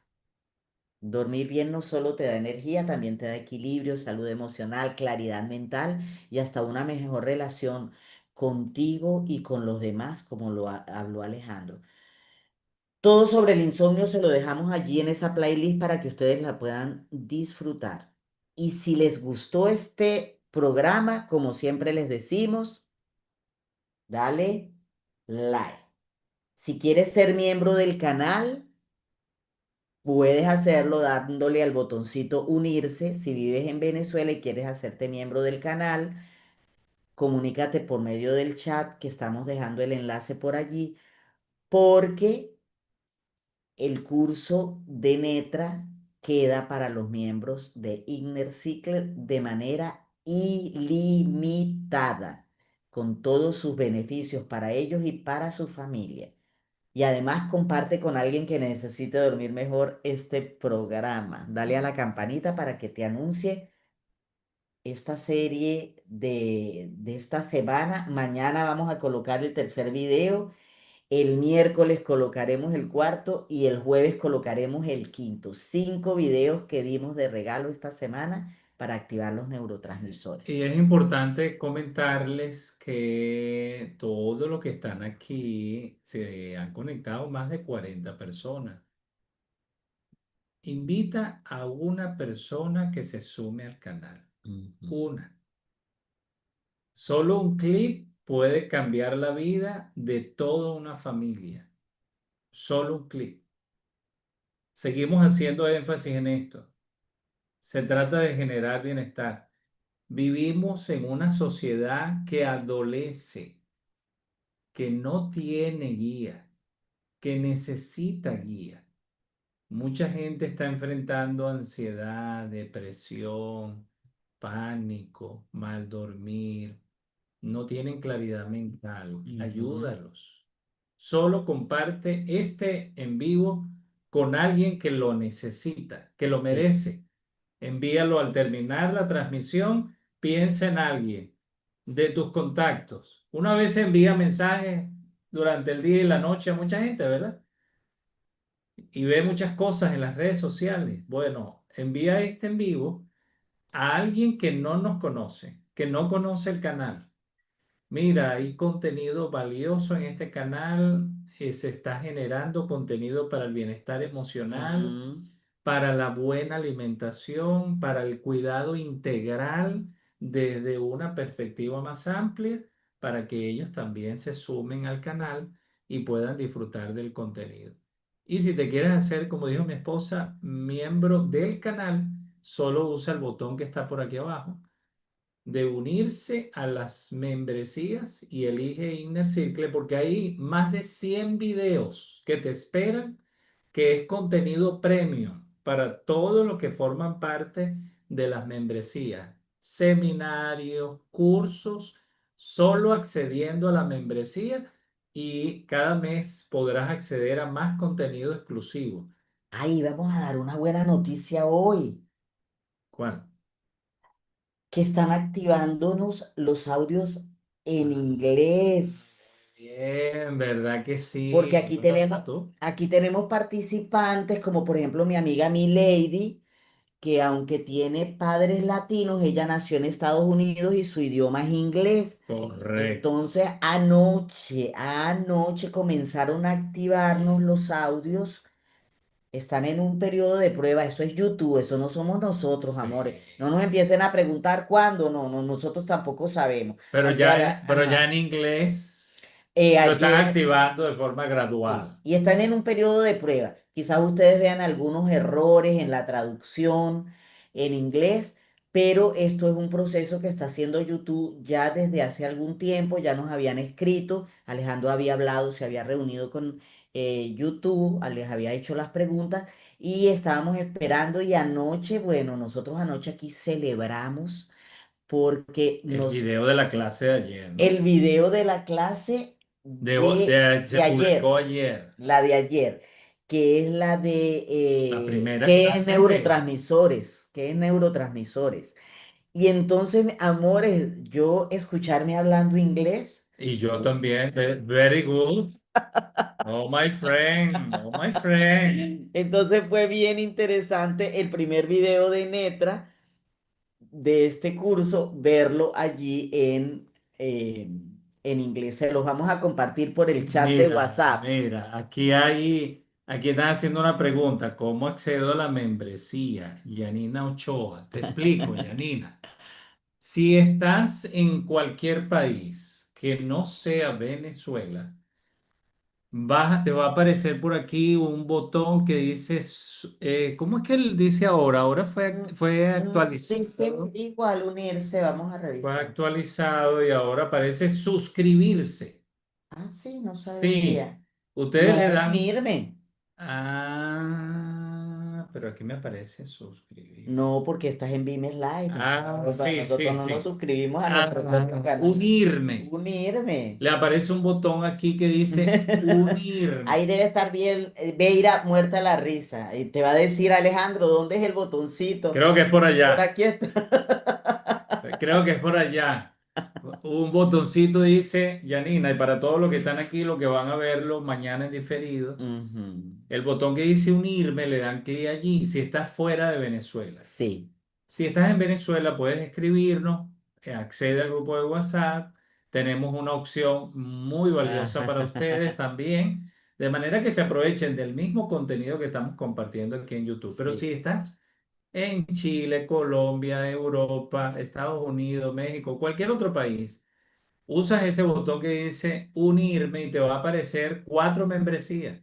Dormir bien no solo te da energía, también te da equilibrio, salud emocional, claridad mental y hasta una mejor relación contigo y con los demás, como lo habló Alejandro. Todo sobre el insomnio se lo dejamos allí en esa playlist para que ustedes la puedan disfrutar. Y si les gustó este programa, como siempre les decimos, dale like. Si quieres ser miembro del canal, puedes hacerlo dándole al botoncito unirse. Si vives en Venezuela y quieres hacerte miembro del canal, comunícate por medio del chat que estamos dejando el enlace por allí, porque el curso de Netra queda para los miembros de Inner Circle de manera ilimitada, con todos sus beneficios para ellos y para su familia. Y además comparte con alguien que necesite dormir mejor este programa. Dale a la campanita para que te anuncie esta serie de esta semana. Mañana vamos a colocar el tercer video. El miércoles colocaremos el cuarto y el jueves colocaremos el quinto. 5 videos que dimos de regalo esta semana para activar los Y neurotransmisores. es importante comentarles que todo lo que están aquí se han conectado más de 40 personas. Invita a una persona que se sume al canal. Ujú. Una. Solo un clic puede cambiar la vida de toda una familia. Solo un clic. Seguimos haciendo énfasis en esto. Se trata de generar bienestar. Vivimos en una sociedad que adolece, que no tiene guía, que necesita guía. Mucha gente está enfrentando ansiedad, depresión, pánico, mal dormir, no tienen claridad mental. Ujú. Ayúdalos. Solo comparte este en vivo con alguien que lo necesita, que lo Sí. merece. Envíalo al terminar la transmisión. Piensa en alguien de tus contactos. Una vez envía mensajes durante el día y la noche a mucha gente, ¿verdad? Y ve muchas cosas en las redes sociales. Bueno, envía este en vivo a alguien que no nos conoce, que no conoce el canal. Mira, hay contenido valioso en este canal, se está generando contenido para el bienestar emocional, Ujú. para la buena alimentación, para el cuidado integral desde una perspectiva más amplia, para que ellos también se sumen al canal y puedan disfrutar del contenido. Y si te quieres hacer, como dijo mi esposa, miembro del canal, solo usa el botón que está por aquí abajo de unirse a las membresías y elige Inner Circle porque hay más de 100 videos que te esperan, que es contenido premium para todos los que forman parte de las membresías, seminarios, cursos, solo accediendo a la membresía y cada mes podrás acceder a más contenido exclusivo. Ay, vamos a dar una buena noticia hoy, ¿Cuál? que están activándonos los audios en Muy inglés. bien, ¿verdad que Porque sí? aquí ¿Cómo estás tenemos, tú? aquí tenemos participantes como por ejemplo mi amiga Milady, que aunque tiene padres latinos, ella nació en Estados Unidos y su idioma es inglés. Correcto. Entonces anoche comenzaron a activarnos los audios. Están en un periodo de prueba. Eso es YouTube, eso no somos nosotros, amores. No Sí. nos empiecen a preguntar cuándo, no, no, nosotros tampoco sabemos. Hay que, Pero ya ajá. en inglés lo están Ayer. activando de forma Sí, gradual. y están en un periodo de prueba. Quizás ustedes vean algunos errores en la traducción en inglés, pero esto es un proceso que está haciendo YouTube ya desde hace algún tiempo. Ya nos habían escrito, Alejandro había hablado, se había reunido con YouTube, les había hecho las preguntas y estábamos esperando y anoche, bueno, nosotros anoche aquí celebramos porque El nos, video de la clase de ayer, el ¿no? video de la clase Se de publicó ayer, ayer, la de ayer, que es la de la primera qué es clase de... neurotransmisores, qué es neurotransmisores. Y entonces, amores, yo escucharme hablando inglés. Y yo también, very good. Oh, my friend, oh, my friend. Entonces fue bien interesante el primer video de Netra de este curso, verlo allí en inglés. Se los vamos a compartir por el chat de Mira, WhatsApp. mira, aquí están haciendo una pregunta. ¿Cómo accedo a la membresía? Yanina Ochoa. Te explico, Yanina. Si estás en cualquier país que no sea Venezuela, te va a aparecer por aquí un botón que dice, ¿cómo es que él dice ahora? Ahora fue Dice actualizado. igual unirse, vamos a Fue revisar. actualizado y ahora aparece suscribirse. Ah, sí, no Sí, sabía. ustedes le No, dan... unirme. Pero aquí me aparece suscribirse. No, porque estás en Vimes Live. Ah, sí, sí, Nosotros no nos sí. suscribimos a nuestro propio canal. Unirme. Unirme. Le aparece un botón aquí que dice Ahí unirme. debe estar bien, Beira muerta la risa. Y te va a decir Alejandro, ¿dónde es el botoncito? Creo que es por Por allá. aquí está. Creo que es por allá. Un botoncito dice Yanina, y para todos los que están aquí, los que van a verlo mañana en diferido, Ujú. el botón que dice unirme, le dan clic allí si estás fuera de Venezuela. Sí. Si estás en Venezuela, puedes escribirnos, accede al grupo de WhatsApp. Tenemos una opción muy valiosa para ustedes también, de manera que se aprovechen del mismo contenido que estamos compartiendo aquí en YouTube. Pero si Sí. estás en Chile, Colombia, Europa, Estados Unidos, México, cualquier otro país, usas ese botón que dice unirme y te va a aparecer 4 membresías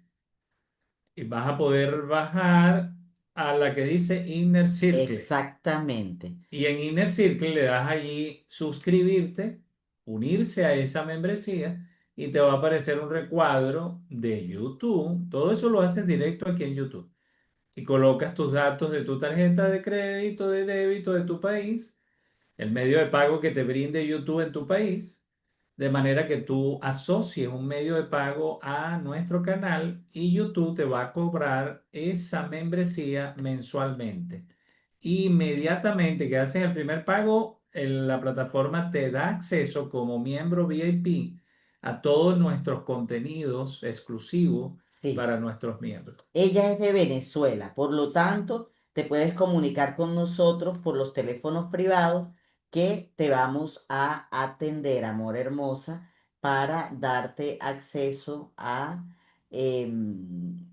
y vas a poder bajar a la que dice Inner Circle. Exactamente. Y en Inner Circle le das allí suscribirte, unirse a esa membresía y te va a aparecer un recuadro de YouTube. Todo eso lo haces directo aquí en YouTube. Y colocas tus datos de tu tarjeta de crédito, de débito de tu país, el medio de pago que te brinde YouTube en tu país, de manera que tú asocies un medio de pago a nuestro canal y YouTube te va a cobrar esa membresía mensualmente. Inmediatamente que haces el primer pago, la plataforma te da acceso como miembro VIP a todos nuestros contenidos exclusivos Sí. para nuestros miembros. Ella es de Venezuela, por lo tanto, te puedes comunicar con nosotros por los teléfonos privados que te vamos a atender, amor hermosa, para darte acceso a, em,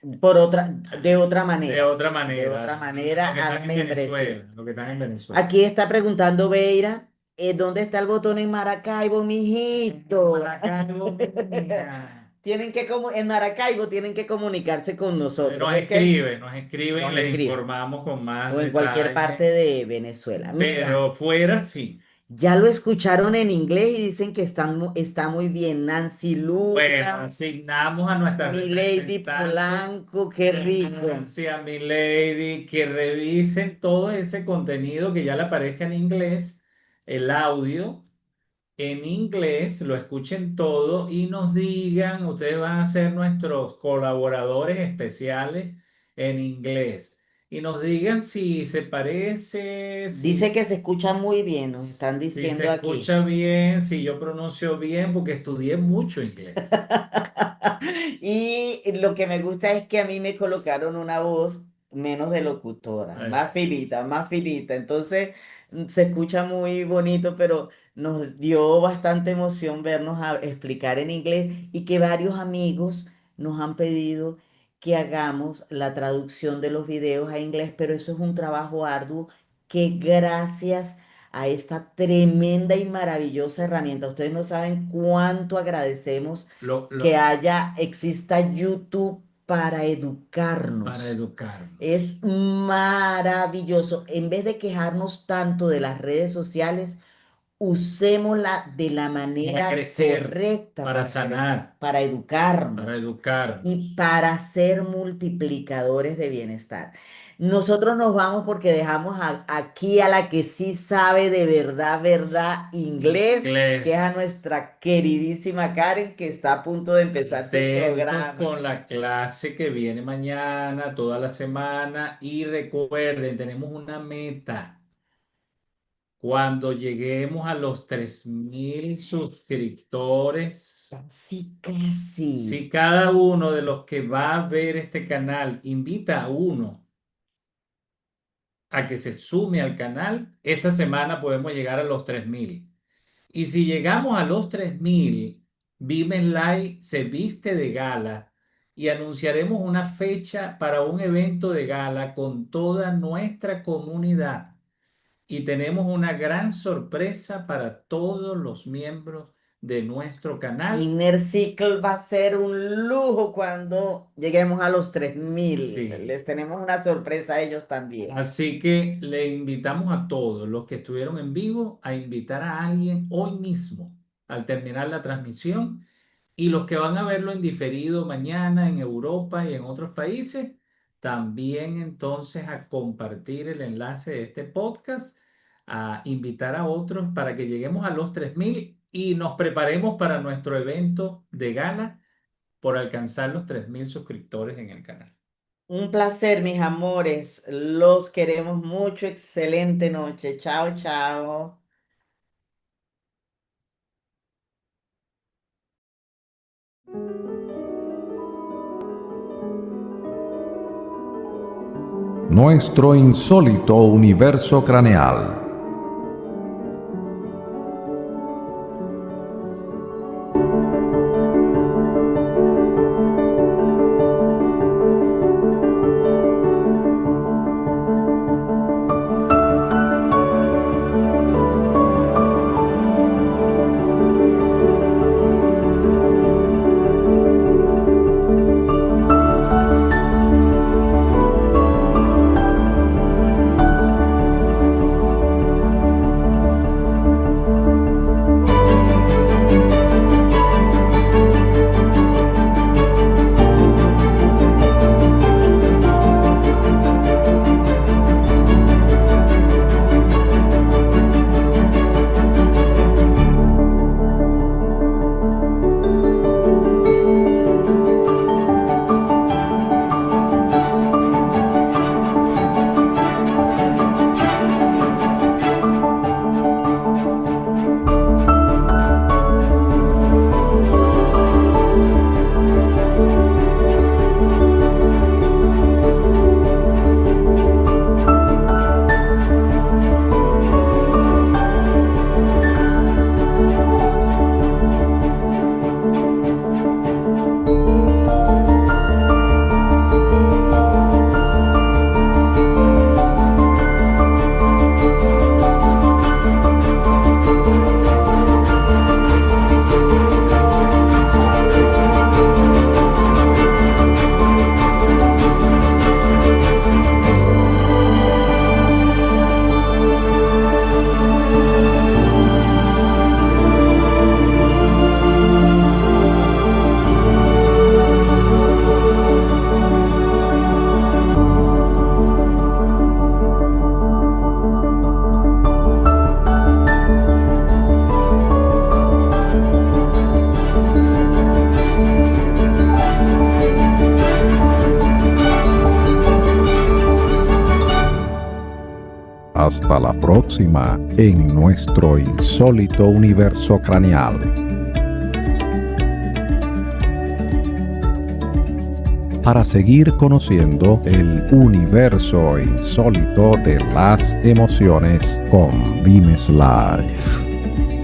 De otra de otra manera, manera los que a están la en membresía. Venezuela, los que están en Venezuela. Aquí está preguntando Beira, ¿dónde está el botón en Maracaibo, mijito? Maracaibo, mía. En Maracaibo tienen que comunicarse con nosotros. Nos Nos escriben, les escriben. informamos con más O en cualquier parte detalle, de Venezuela. Mira, pero fuera sí. ya lo escucharon en inglés y dicen que está muy bien. Nancy Bueno, Luna, asignamos a nuestra Milady representante, Polanco, qué rico. Nancy, a Milady, que revisen todo ese contenido que ya le aparezca en inglés, el audio en inglés, lo escuchen todo y nos digan, ustedes van a ser nuestros colaboradores especiales en inglés y nos digan si se parece, Dice que se escucha muy bien, nos están si se diciendo aquí. escucha bien, si yo pronuncio bien, porque estudié mucho inglés. Y lo que me gusta es que a mí me colocaron una voz menos de locutora, más Es- finita, más finita. Entonces se escucha muy bonito, pero nos dio bastante emoción vernos a explicar en inglés y que varios amigos nos han pedido que hagamos la traducción de los videos a inglés, pero eso es un trabajo arduo que gracias a esta tremenda y maravillosa herramienta, ustedes no saben cuánto agradecemos lo, que lo, exista YouTube para para educarnos. educarnos. Es maravilloso. En vez de quejarnos tanto de las redes sociales, usémosla de la para manera crecer, correcta para para crecer, sanar, para para educarnos y educarnos. para ser multiplicadores de bienestar. Nosotros nos vamos porque dejamos aquí a la que sí sabe de verdad, verdad, inglés, que es a Inglés. nuestra queridísima Karen, que está a punto de empezar su Atentos programa. con la clase que viene mañana, toda la semana. Y recuerden, tenemos una meta. Cuando lleguemos a los 3.000 suscriptores, Casi, casi. si cada uno de los que va a ver este canal invita a uno a que se sume al canal, esta semana podemos llegar a los 3.000. Y si llegamos a los 3.000, Vimes Live se viste de gala y anunciaremos una fecha para un evento de gala con toda nuestra comunidad. Y tenemos una gran sorpresa para todos los miembros de nuestro canal. Inner Circle va a ser un lujo cuando lleguemos a los 3000. Sí. Les tenemos una sorpresa a ellos también. Así que le invitamos a todos los que estuvieron en vivo a invitar a alguien hoy mismo al terminar la transmisión. Y los que van a verlo en diferido mañana en Europa y en otros países, también entonces a compartir el enlace de este podcast, a invitar a otros para que lleguemos a los 3.000 y nos preparemos para nuestro evento de gala por alcanzar los 3.000 suscriptores en el canal. Un placer, mis amores. Los queremos mucho. Excelente noche. Chao, chao. Nuestro insólito universo craneal. Hasta la próxima en nuestro insólito universo craneal. Para seguir conociendo el universo insólito de las emociones con Vimes Live.